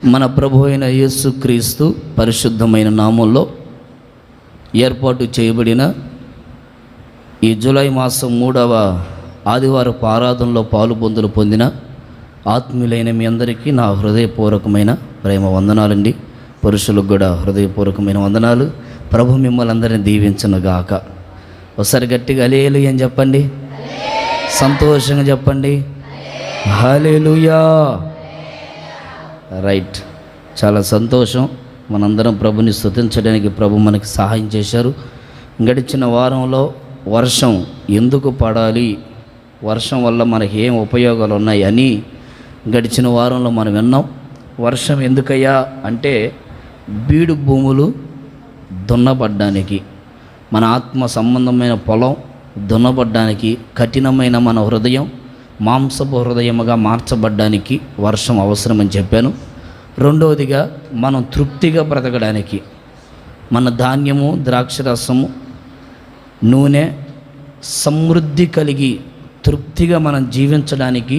మన ప్రభు అయిన యేసుక్రీస్తు పరిశుద్ధమైన నామంలో ఏర్పాటు చేయబడిన ఈ జూలై మాసం 3వ ఆదివారపు ఆరాధనలో పాలుపొందులు పొందిన ఆత్మీయులైన మీ అందరికీ నా హృదయపూర్వకమైన ప్రేమ వందనాలండి. పురుషులకు కూడా హృదయపూర్వకమైన వందనాలు. ప్రభు మిమ్మల్ని అందరినీ దీవించునుగాక. ఒకసారి గట్టిగా హల్లెలూయా అని చెప్పండి, సంతోషంగా చెప్పండి, హల్లెలూయా. రైట్, చాలా సంతోషం. మనందరం ప్రభుని స్తుతించడానికి ప్రభు మనకి సహాయం చేశారు. గడిచిన వారంలో వర్షం ఎందుకు పడాలి, వర్షం వల్ల మనకి ఏం ఉపయోగాలు ఉన్నాయి అని గడిచిన వారంలో మనం విన్నాం. వర్షం ఎందుకయ్యా అంటే బీడు భూములు దున్నబడ్డానికి, మన ఆత్మ సంబంధమైన పొలం దున్నబడ్డానికి, కఠినమైన మన హృదయం మాంసపు హృదయముగా మార్చబడ్డానికి వర్షం అవసరమని చెప్పాను. రెండవదిగా మనం తృప్తిగా బ్రతకడానికి, మన ధాన్యము, ద్రాక్షరసము, నూనె సమృద్ధి కలిగి తృప్తిగా మనం జీవించడానికి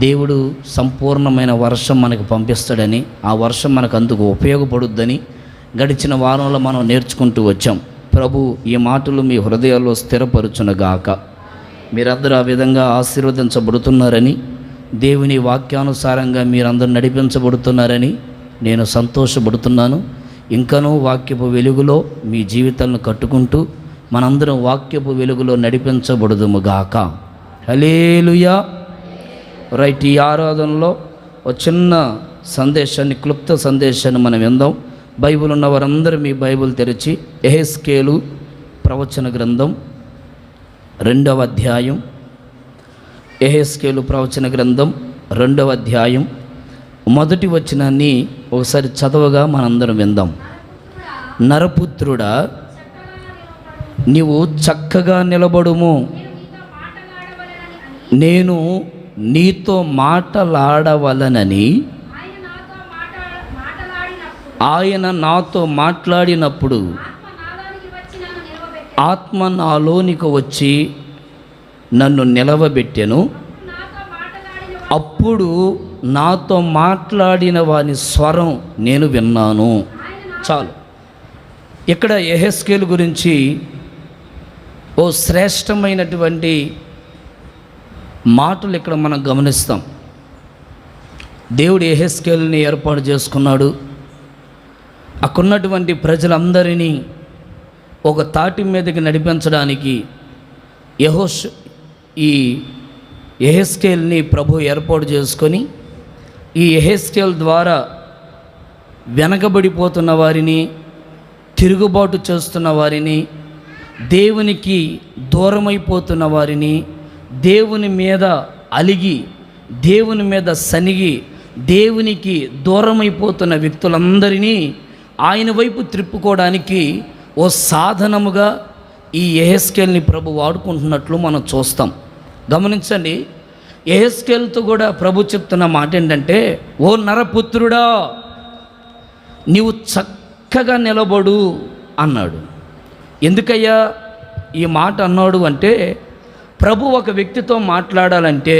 దేవుడు సంపూర్ణమైన వర్షం మనకు పంపిస్తాడని, ఆ వర్షం మనకు అందుకు ఉపయోగపడుద్దని గడిచిన వారంలో మనం నేర్చుకుంటూ వచ్చాం. ప్రభు ఈ మాటలు మీ హృదయాల్లో స్థిరపరచునుగాక. మీరందరూ ఆ విధంగా ఆశీర్వదించబడుతున్నారని, దేవుని వాక్యానుసారంగా మీరందరూ నడిపించబడుతున్నారని నేను సంతోషపడుతున్నాను. ఇంకనూ వాక్యపు వెలుగులో మీ జీవితాలను కట్టుకుంటూ మనందరం వాక్యపు వెలుగులో నడిపించబడుదుముగాక. హల్లెలూయా. రైట్, ఈ ఆరాధనలో ఒక చిన్న సందేశాన్ని, క్లుప్త సందేశాన్ని మనం విందాం. బైబిల్ ఉన్న వారందరూ మీ బైబిల్ తెరిచి యెహెజ్కేలు ప్రవచన గ్రంథం 2వ అధ్యాయం, యెహెజ్కేలు ప్రవచన గ్రంథం 2వ అధ్యాయం మొదటి వచనాన్ని ఒకసారి చదవగా మనందరం విందాం. నరపుత్రుడా, నీవు చక్కగా నిలబడుము, నేను నీతో మాటలాడవలనని ఆయన నాతో మాట్లాడినప్పుడు ఆత్మ నాలోనికి వచ్చి నన్ను నిలవబెట్టెను. అప్పుడు నాతో మాట్లాడిన వాని స్వరం నేను విన్నాను. చాలు. ఇక్కడ యెహెజ్కేలు గురించి ఓ శ్రేష్టమైనటువంటి మాటలు ఇక్కడ మనం గమనిస్తాం. దేవుడు యెహెజ్కేలుని ఏర్పాటు చేసుకున్నాడు. అక్కడున్నటువంటి ప్రజలందరినీ ఒక తాటి మీదకి నడిపించడానికి ఈ యెహెజ్కేలుని ప్రభు ఏర్పాటు చేసుకొని, ఈ యెహెజ్కేలు ద్వారా వెనకబడిపోతున్న వారిని, తిరుగుబాటు చేస్తున్న వారిని, దేవునికి దూరమైపోతున్న వారిని, దేవుని మీద అలిగి, దేవుని మీద సనిగి, దేవునికి దూరమైపోతున్న వ్యక్తులందరినీ ఆయన వైపు త్రిప్పుకోవడానికి ఓ సాధనముగా ఈ యెహెజ్కేలుని ప్రభు వాడుకుంటున్నట్లు మనం చూస్తాం. గమనించండి, యెహెజ్కేలుతో కూడా ప్రభు చెప్తున్న మాట ఏంటంటే, ఓ నరపుత్రుడా, నీవు చక్కగా నిలబడు అన్నాడు. ఎందుకయ్యా ఈ మాట అన్నాడు అంటే, ప్రభు ఒక వ్యక్తితో మాట్లాడాలంటే,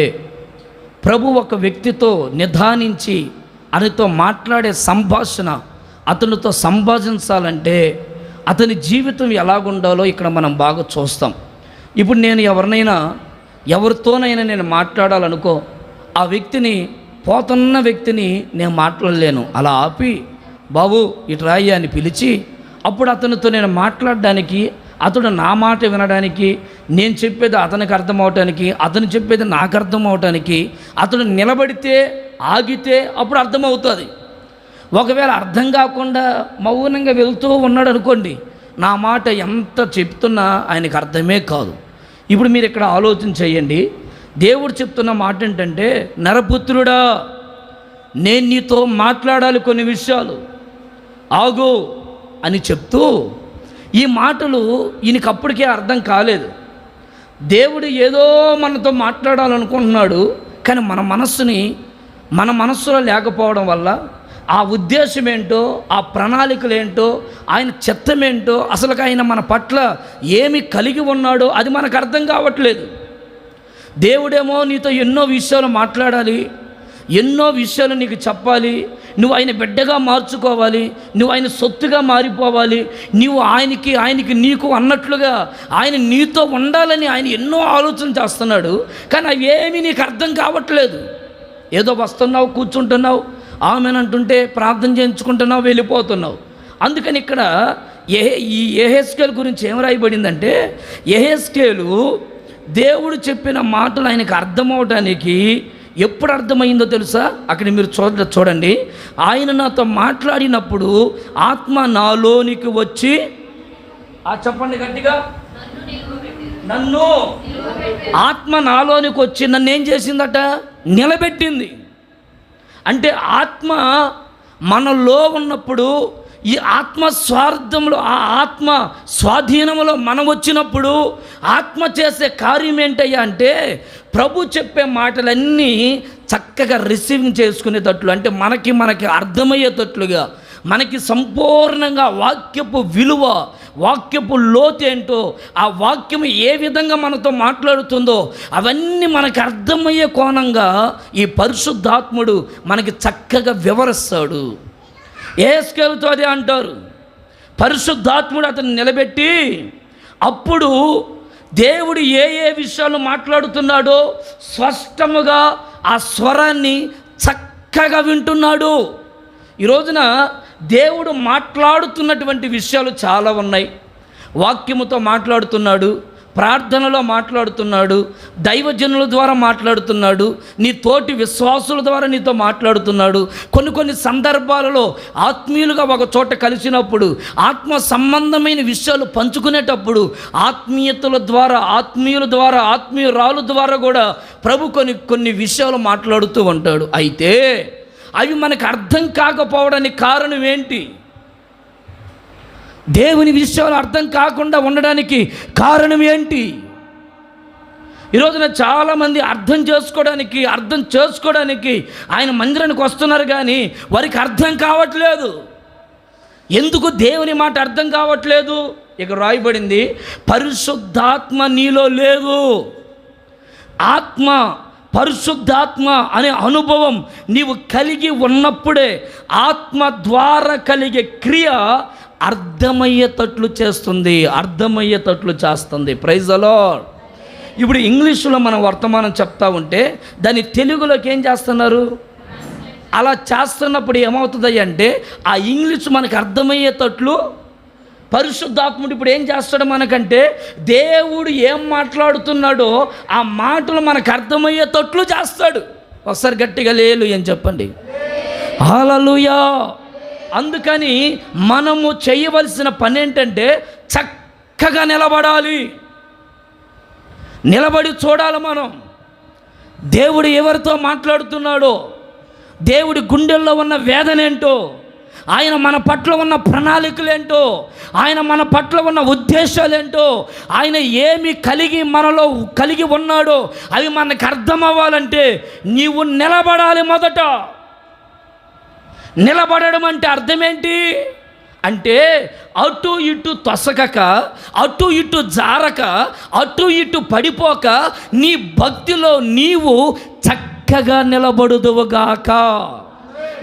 ప్రభు ఒక వ్యక్తితో నిదానించి అతనితో మాట్లాడే సంభాషణ, అతనితో సంభాషించాలంటే అతని జీవితం ఎలాగుండాలో ఇక్కడ మనం బాగా చూస్తాం. ఇప్పుడు నేను ఎవరితోనైనా నేను మాట్లాడాలనుకో, ఆ వ్యక్తిని, పోతున్న వ్యక్తిని నేను మాట్లాడలేను. అలా ఆపి, బాబు ఇటు రాయి అని పిలిచి, అప్పుడు అతనితో నేను మాట్లాడడానికి, అతడు నా మాట వినడానికి, నేను చెప్పేది అతనికి అర్థం అవటానికి, అతను చెప్పేది నాకు అర్థం అవటానికి, అతడు నిలబడితే ఆగితే అప్పుడు అర్థమవుతుంది. ఒకవేళ అర్థం కాకుండా మౌనంగా వెళ్తూ ఉన్నాడు అనుకోండి, నా మాట ఎంత చెప్తున్నా ఆయనకు అర్థమే కాదు. ఇప్పుడు మీరు ఇక్కడ ఆలోచన చేయండి. దేవుడు చెప్తున్న మాట ఏంటంటే, నరపుత్రుడా, నేను నీతో మాట్లాడాలి కొన్ని విషయాలు, ఆగు అని చెప్తూ, ఈ మాటలు ఈయనకి అప్పటికే అర్థం కాలేదు. దేవుడు ఏదో మనతో మాట్లాడాలనుకుంటున్నాడు, కానీ మన మనస్సులో లేకపోవడం వల్ల ఆ ఉద్దేశం ఏంటో, ఆ ప్రణాళికలు ఏంటో, ఆయన చిత్తమేంటో, అసలు ఆయన మన పట్ల ఏమి కలిగి ఉన్నాడో అది మనకు అర్థం కావట్లేదు. దేవుడేమో నీతో ఎన్నో విషయాలు మాట్లాడాలి, ఎన్నో విషయాలు నీకు చెప్పాలి. నువ్వు ఆయన బిడ్డగా మార్చుకోవాలి, నువ్వు ఆయన సొత్తుగా మారిపోవాలి, నువ్వు ఆయనకి నీకు అన్నట్లుగా ఆయన నీతో ఉండాలని ఆయన ఎన్నో ఆలోచన చేస్తున్నాడు. కానీ అవి ఏమీ నీకు అర్థం కావట్లేదు. ఏదో వస్తున్నావు, కూర్చుంటున్నావు, ఆమెనంటుంటే ప్రార్థన చేయించుకుంటున్నావు, వెళ్ళిపోతున్నావు. అందుకని ఇక్కడ ఈ యెహెజ్కేలు గురించి ఏం రాయబడిందంటే, యెహెజ్కేలు దేవుడు చెప్పిన మాటలు ఆయనకు అర్థమవడానికి ఎప్పుడు అర్థమైందో తెలుసా? అక్కడ మీరు చూడండి. ఆయన నాతో మాట్లాడినప్పుడు ఆత్మ నాలోనికి వచ్చి, చెప్పండి గట్టిగా, నన్ను ఆత్మ నాలోనికి వచ్చి నన్ను ఏం చేసిందట? నిలబెట్టింది. అంటే ఆత్మ మనలో ఉన్నప్పుడు, ఈ ఆత్మ స్వార్థంలో, ఆ ఆత్మ స్వాధీనంలో మనం వచ్చినప్పుడు ఆత్మ చేసే కార్యం ఏంటయ్యా అంటే, ప్రభు చెప్పే మాటలన్నీ చక్కగా రిసీవింగ్ చేసుకునేటట్లు, అంటే మనకి అర్థమయ్యేటట్లుగా, మనకి సంపూర్ణంగా వాక్యపు విలువ, వాక్యపు లోతు ఏంటో, ఆ వాక్యం ఏ విధంగా మనతో మాట్లాడుతుందో అవన్నీ మనకి అర్థమయ్యే కోణంగా ఈ పరిశుద్ధాత్ముడు మనకి చక్కగా వివరిస్తాడు. యెహెజ్కేలుతో అదే అంటారు. పరిశుద్ధాత్ముడు అతన్ని నిలబెట్టి, అప్పుడు దేవుడు ఏ విషయాలు మాట్లాడుతున్నాడో స్పష్టముగా ఆ స్వరాన్ని చక్కగా వింటున్నాడు. ఈ రోజున దేవుడు మాట్లాడుతున్నటువంటి విషయాలు చాలా ఉన్నాయి. వాక్యముతో మాట్లాడుతున్నాడు, ప్రార్థనలో మాట్లాడుతున్నాడు, దైవజనుల ద్వారా మాట్లాడుతున్నాడు, నీ తోటి విశ్వాసుల ద్వారా నీతో మాట్లాడుతున్నాడు. కొన్ని సందర్భాలలో ఆత్మీయులుగా ఒక చోట కలిసినప్పుడు, ఆత్మ సంబంధమైన విషయాలు పంచుకునేటప్పుడు ఆత్మీయుల ద్వారా, ఆత్మీయురాలు ద్వారా కూడా ప్రభు కొన్ని విషయాలు మాట్లాడుతూ ఉంటాడు. అయితే అవి మనకు అర్థం కాకపోవడానికి కారణం ఏంటి? దేవుని విషయాలు అర్థం కాకుండా ఉండడానికి కారణం ఏంటి? ఈరోజున చాలామంది అర్థం చేసుకోవడానికి ఆయన మందిరానికి వస్తున్నారు, కానీ వారికి అర్థం కావట్లేదు. ఎందుకు దేవుని మాట అర్థం కావట్లేదు? ఇక రాయబడింది, పరిశుద్ధాత్మ నీలో లేదు. పరిశుద్ధాత్మ అనే అనుభవం నీవు కలిగి ఉన్నప్పుడే ఆత్మ ద్వారా కలిగే క్రియ అర్థమయ్యేటట్లు చేస్తుంది. Praise the Lord. ఇప్పుడు ఇంగ్లీషులో మనం వర్తమానం చెప్తా ఉంటే దాన్ని తెలుగులోకి ఏం చేస్తున్నారు? అలా చేస్తున్నప్పుడు ఏమవుతుంది అంటే, ఆ ఇంగ్లీష్ మనకు అర్థమయ్యేటట్లు పరిశుద్ధాత్ముడు ఇప్పుడు ఏం చేస్తాడు మనకంటే, దేవుడు ఏం మాట్లాడుతున్నాడో ఆ మాటలు మనకు అర్థమయ్యేటట్లు చేస్తాడు. ఒకసారి గట్టిగా హల్లెలూయా అని చెప్పండి. హల్లెలూయా. అందుకని మనము చేయవలసిన పని ఏంటంటే, చక్కగా నిలబడి చూడాలి. మనం దేవుడు ఎవరితో మాట్లాడుతున్నాడో, దేవుడి గుండెల్లో ఉన్న వేదన ఏంటో, ఆయన మన పట్ల ఉన్న ప్రణాళికలేంటో, ఆయన మన పట్ల ఉన్న ఉద్దేశాలేంటో, ఆయన ఏమి మనలో కలిగి ఉన్నాడో అవి మనకు అర్థం అవ్వాలంటే నీవు నిలబడాలి. మొదట నిలబడడం అంటే అర్థం ఏంటి అంటే, అటు ఇటు తొసగక, అటు ఇటు జారక, అటు ఇటు పడిపోక, నీ భక్తిలో నీవు చక్కగా నిలబడుదువుగాక.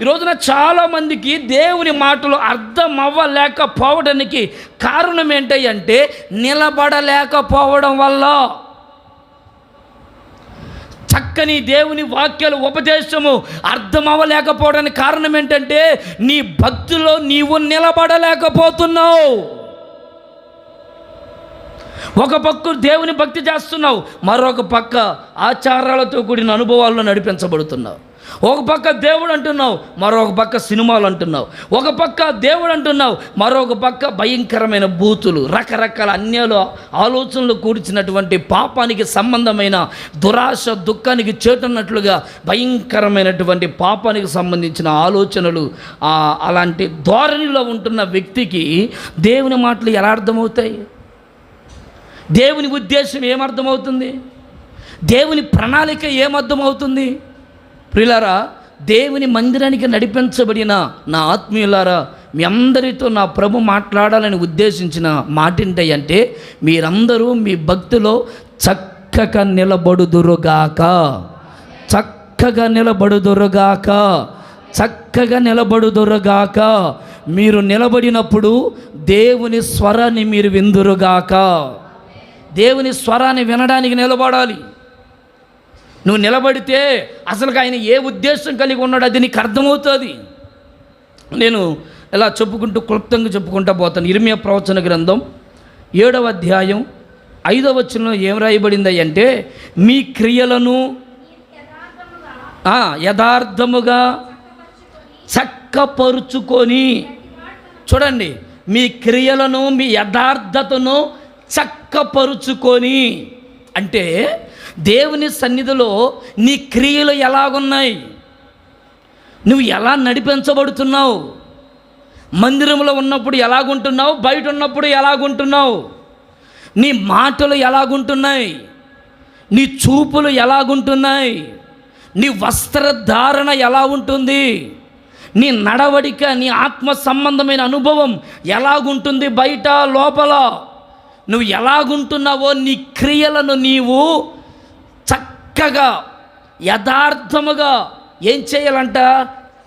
ఈరోజున చాలామందికి దేవుని మాటలు అర్థం అవ్వలేకపోవడానికి కారణం ఏంటంటే, నిలబడలేకపోవడం వల్ల. చక్కని దేవుని వాక్యాలు, ఉపదేశము అర్థం అవ్వలేకపోవడానికి కారణం ఏంటంటే, నీ భక్తిలో నీవు నిలబడలేకపోతున్నావు. ఒక పక్క దేవుని భక్తి చేస్తున్నావు, మరొక పక్క ఆచారాలతో కూడిన అనుభవాల్లో నడిపించబడుతున్నావు. ఒక పక్క దేవుడు అంటున్నావు, మరొక పక్క సినిమాలు అంటున్నావు. ఒక పక్క దేవుడు అంటున్నావు, మరొక పక్క భయంకరమైన బూతులు, రకరకాల అన్యాలు, ఆలోచనలు కూర్చినటువంటి పాపానికి సంబంధమైన దురాశ, దుఃఖానికి చేటున్నట్లుగా భయంకరమైనటువంటి పాపానికి సంబంధించిన ఆలోచనలు, అలాంటి ధోరణిలో ఉంటున్న వ్యక్తికి దేవుని మాటలు ఎలా అర్థమవుతాయి? దేవుని ఉద్దేశం ఏమర్థమవుతుంది? దేవుని ప్రణాళిక ఏమర్థమవుతుంది? ప్రియులారా, దేవుని మందిరానికి నడిపించబడిన నా ఆత్మీయులారా, మీ అందరితో నా ప్రభు మాట్లాడాలని ఉద్దేశించిన మాట ఏంటంటే, మీరందరూ మీ భక్తిలో చక్కగా నిలబడుదురుగాక. చక్కగా నిలబడుదురుగాక, చక్కగా నిలబడుదురుగాక. మీరు నిలబడినప్పుడు దేవుని స్వరాన్ని మీరు విందురుగాక. దేవుని స్వరాన్ని వినడానికి నిలబడాలి. నువ్వు నిలబడితే అసలు ఆయన ఏ ఉద్దేశం కలిగి ఉన్నాడు అది నీకు అర్థమవుతుంది. నేను ఇలా చెప్పుకుంటూ క్లుప్తంగా చెప్పుకుంటూ పోతాను. ఇర్మియా ప్రవచన గ్రంథం 7వ అధ్యాయం 5వ వచనంలో ఏం రాయబడింది అంటే, మీ క్రియలను యథార్థముగా చక్కపరుచుకొని, చూడండి, మీ క్రియలను మీ యథార్థతను చక్కపరుచుకొని అంటే దేవుని సన్నిధిలో నీ క్రియలు ఎలాగున్నాయి, నువ్వు ఎలా నడిపించబడుతున్నావు, మందిరంలో ఉన్నప్పుడు ఎలాగుంటున్నావు, బయట ఉన్నప్పుడు ఎలాగుంటున్నావు, నీ మాటలు ఎలాగుంటున్నాయి, నీ చూపులు ఎలాగుంటున్నాయి, నీ వస్త్రధారణ ఎలా ఉంటుంది, నీ నడవడిక, నీ ఆత్మ సంబంధమైన అనుభవం ఎలాగుంటుంది, బయట లోపల నువ్వు ఎలాగుంటున్నావో నీ క్రియలను నీవు చక్కగా యథార్థముగా ఏం చేయాలంట,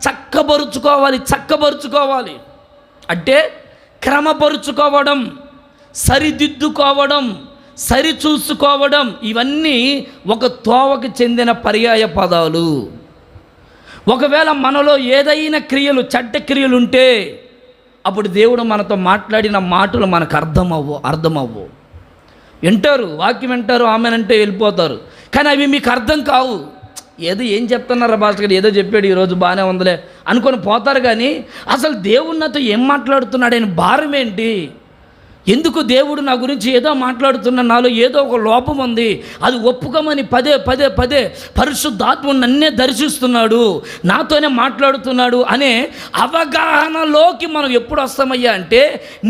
చక్కబరుచుకోవాలి అంటే క్రమపరుచుకోవడం, సరిదిద్దుకోవడం, సరిచూసుకోవడం, ఇవన్నీ ఒక తోవకు చెందిన పర్యాయ పదాలు. ఒకవేళ మనలో ఏదైనా క్రియలు, చెడ్డ క్రియలు ఉంటే అప్పుడు దేవుడు మనతో మాట్లాడిన మాటలు మనకు అర్థమవ్వు. వింటారు, వాక్యం వింటారు, ఆమెనంటే వెళ్ళిపోతారు, కానీ అవి మీకు అర్థం కావు. ఏం చెప్తున్నారా భాస్కర్ గారు, ఏదో చెప్పాడు ఈరోజు బాగానే ఉందిలే అనుకొని పోతారు. కానీ అసలు దేవుడు నాతో ఏం మాట్లాడుతున్నాడు, ఆయన భారం ఏంటి, ఎందుకు దేవుడు నా గురించి ఏదో మాట్లాడుతున్నా, నాలో ఏదో ఒక లోపం ఉంది, అది ఒప్పుకోమని పదే పరిశుద్ధాత్మ నన్నే దర్శిస్తున్నాడు, నాతోనే మాట్లాడుతున్నాడు అనే అవగాహనలోకి మనం ఎప్పుడు వస్తామయ్యా అంటే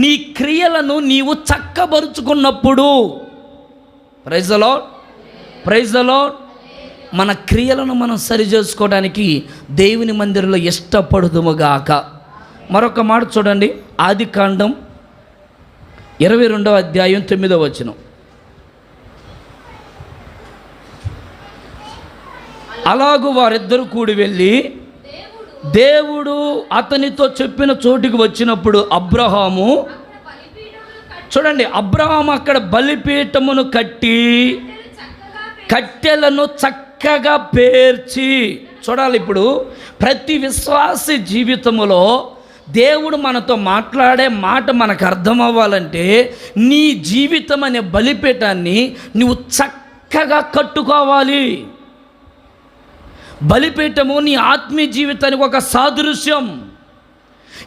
నీ క్రియలను నీవు చక్కబరుచుకున్నప్పుడు. Praise the lord. మన క్రియలను మనం సరి చేసుకోవడానికి దేవుని మందిరంలో ఇష్టపడుదుముగాక. మరొక మాట చూడండి, ఆదికాండం 22వ అధ్యాయం 9వ వచనం. అలాగూ వారిద్దరూ కూడి వెళ్ళి దేవుడు అతనితో చెప్పిన చోటికి వచ్చినప్పుడు అబ్రహాము, చూడండి, అబ్రహాము అక్కడ బలిపీఠమును కట్టి కట్టెలను చక్కగా పేర్చి. చూడాలి, ఇప్పుడు ప్రతి విశ్వాసి జీవితములో దేవుడు మనతో మాట్లాడే మాట మనకు అర్థం అవ్వాలంటే నీ జీవితం అనే బలిపీఠాన్ని నువ్వు చక్కగా కట్టుకోవాలి. బలిపీఠము నీ ఆత్మీయ జీవితానికి ఒక సాదృశ్యం.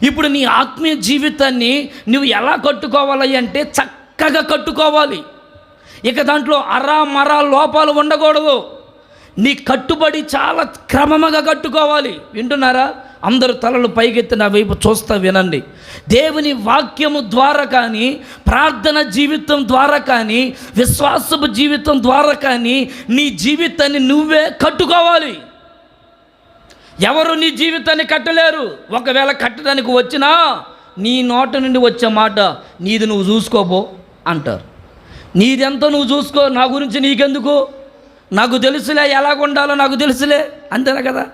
ఇప్పుడు నీ ఆత్మీయ జీవితాన్ని నువ్వు ఎలా కట్టుకోవాలి అంటే చక్కగా కట్టుకోవాలి. ఇక దాంట్లో మరా లోపాలు ఉండకూడదు. నీ కట్టుబడి చాలా క్రమముగా కట్టుకోవాలి. వింటున్నారా? అందరూ తలలు పైకెత్తి నా వైపు చూస్తా వినండి. దేవుని వాక్యము ద్వారా కానీ, ప్రార్థన జీవితం ద్వారా కానీ, విశ్వాసపు జీవితం ద్వారా కానీ నీ జీవితాన్ని నువ్వే కట్టుకోవాలి. ఎవరు నీ జీవితాన్ని కట్టలేరు. ఒకవేళ కట్టడానికి వచ్చినా నీ నోట నుండి వచ్చే మాట, నీది నువ్వు చూసుకోబో అంటారు. నీదెంతో నువ్వు చూసుకో, నా గురించి నీకెందుకు, నాకు తెలుసులే, ఎలాగుండాలో నాకు తెలుసులే, అంతేనా కదా.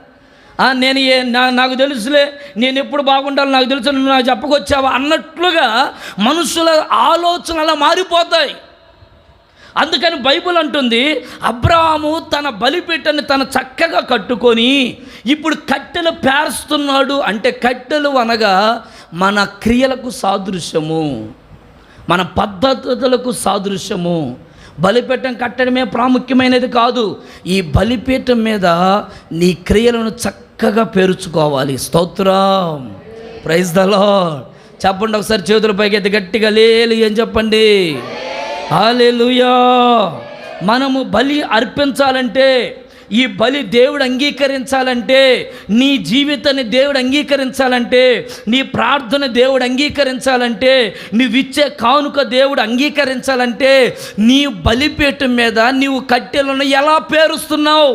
నాకు తెలుసులే, నేను ఎప్పుడు బాగుండాలో నాకు తెలుసు, నువ్వు నాకు చెప్పకొచ్చావా అన్నట్లుగా మనుషుల ఆలోచనలు మారిపోతాయి. అందుకని బైబిల్ అంటుంది, అబ్రాహాము తన బలిపీఠాన్ని తను చక్కగా కట్టుకొని ఇప్పుడు కట్టెలు పేరుస్తున్నాడు. అంటే కట్టెలు అనగా మన క్రియలకు సాదృశ్యము, మన పద్ధతులకు సాదృశ్యము. బలిపీఠం కట్టడమే ప్రాముఖ్యమైనది కాదు. ఈ బలిపీఠం మీద నీ క్రియలను చక్కగా పేర్చుకోవాలి. స్తోత్రం, ప్రైజ్ ద లార్డ్. చెప్పండి ఒకసారి, చేతుల పైకి గట్టిగా లేలు అని చెప్పండి. హల్లెలూయా. మనము బలి అర్పించాలంటే, ఈ బలి దేవుడు అంగీకరించాలంటే, నీ జీవితాన్ని దేవుడు అంగీకరించాలంటే, నీ ప్రార్థన దేవుడు అంగీకరించాలంటే, నువ్విచ్చే కానుక దేవుడు అంగీకరించాలంటే, నీ బలిపీఠం మీద నీవు కట్టెలను ఎలా పేరుస్తున్నావు?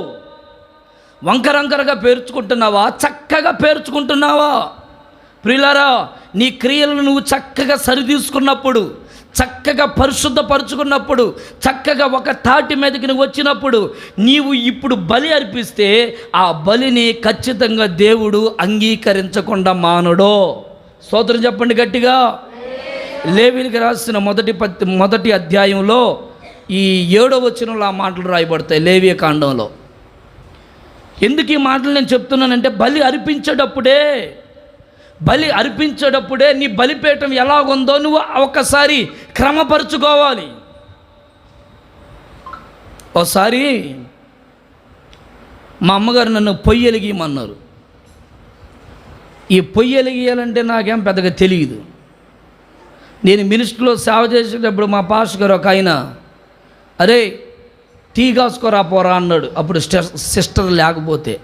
వంకరంకరగా పేర్చుకుంటున్నావా, చక్కగా పేర్చుకుంటున్నావా? ప్రియులారా, నీ క్రియలను నువ్వు చక్కగా సరిదీసుకున్నప్పుడు, చక్కగా పరిశుద్ధపరుచుకున్నప్పుడు, చక్కగా ఒక తాటి మీదకి నువ్వు వచ్చినప్పుడు, నీవు ఇప్పుడు బలి అర్పిస్తే ఆ బలిని ఖచ్చితంగా దేవుడు అంగీకరించకుండా మానడో. స్తోత్రం చెప్పండి గట్టిగా. లేవీయులకు రాసిన మొదటి అధ్యాయంలో ఈ 7వ వచనంలో ఆ మాటలు రాయబడతాయి. లేవియ కాండంలో. ఎందుకు ఈ మాటలు నేను చెప్తున్నానంటే, బలి అర్పించేటప్పుడే నీ బలిపీఠం ఎలాగుందో నువ్వు ఒకసారి క్రమపరుచుకోవాలి. ఒకసారి మా అమ్మగారు నన్ను పొయ్యి వెలిగియమన్నారు. ఈ పొయ్యి వెలిగియాలంటే నాకేం పెద్దగా తెలియదు. నేను మినిస్ట్రీలో సేవ చేసేటప్పుడు మా పాస్టర్ గారు ఒక ఆయన, అరే టీ కాసుకోరా పోరా అన్నాడు. అప్పుడు సిస్టర్ లేకపోతే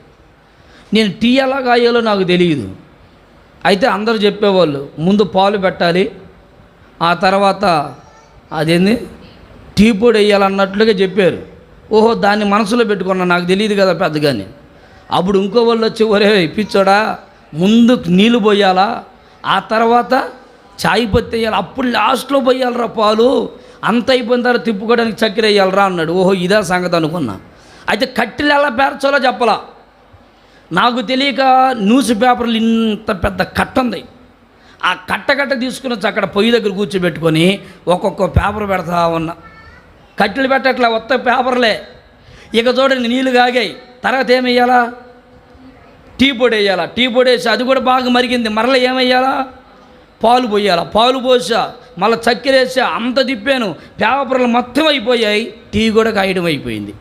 నేను టీ ఎలా కాయాలో నాకు తెలియదు. అయితే అందరూ చెప్పేవాళ్ళు, ముందు పాలు పెట్టాలి, ఆ తర్వాత అదేంది టీ పొడి వేయాలన్నట్లుగా చెప్పారు. ఓహో, దాన్ని మనసులో పెట్టుకున్నా, నాకు తెలియదు కదా పెద్దగాని. అప్పుడు ఇంకో వాళ్ళు వచ్చి, ఒరే పిచ్చోడా, ముందు నీళ్ళు పోయాలా, ఆ తర్వాత చాయ్ పత్తి వేయాలి, అప్పుడు లాస్ట్లో పోయాలరా పాలు, అంత అయిపోయిన తర్వాత తిప్పుకోవడానికి చక్కెర వేయాలరా అన్నాడు. ఓహో, ఇదే సంగతి అనుకున్నా. అయితే కట్టెలు ఎలా పేర్చాలో చెప్పలా. నాకు తెలియక న్యూస్ పేపర్లు ఇంత పెద్ద కట్ట ఉంది. ఆ కట్ట తీసుకుని వచ్చి అక్కడ పొయ్యి దగ్గర కూర్చోబెట్టుకొని ఒక్కొక్క పేపర్ పెడతా ఉన్నా. కట్టెలు పెట్టట్లా, కొత్త పేపర్లే. ఇక చూడండి, నీళ్ళు కాగాయి. తర్వాత ఏమయ్యాలా? టీ పొడి వేయాలా. టీ పొడి వేసి అది కూడా బాగా మరిగింది. మరలా ఏమయ్యాలా? పాలు పోయాలా. పాలు పోసా, మళ్ళీ చక్కెర వేసా, అంత తిప్పాను. పేపర్లు మొత్తం అయిపోయాయి. టీ కూడా కాయడం అయిపోయింది.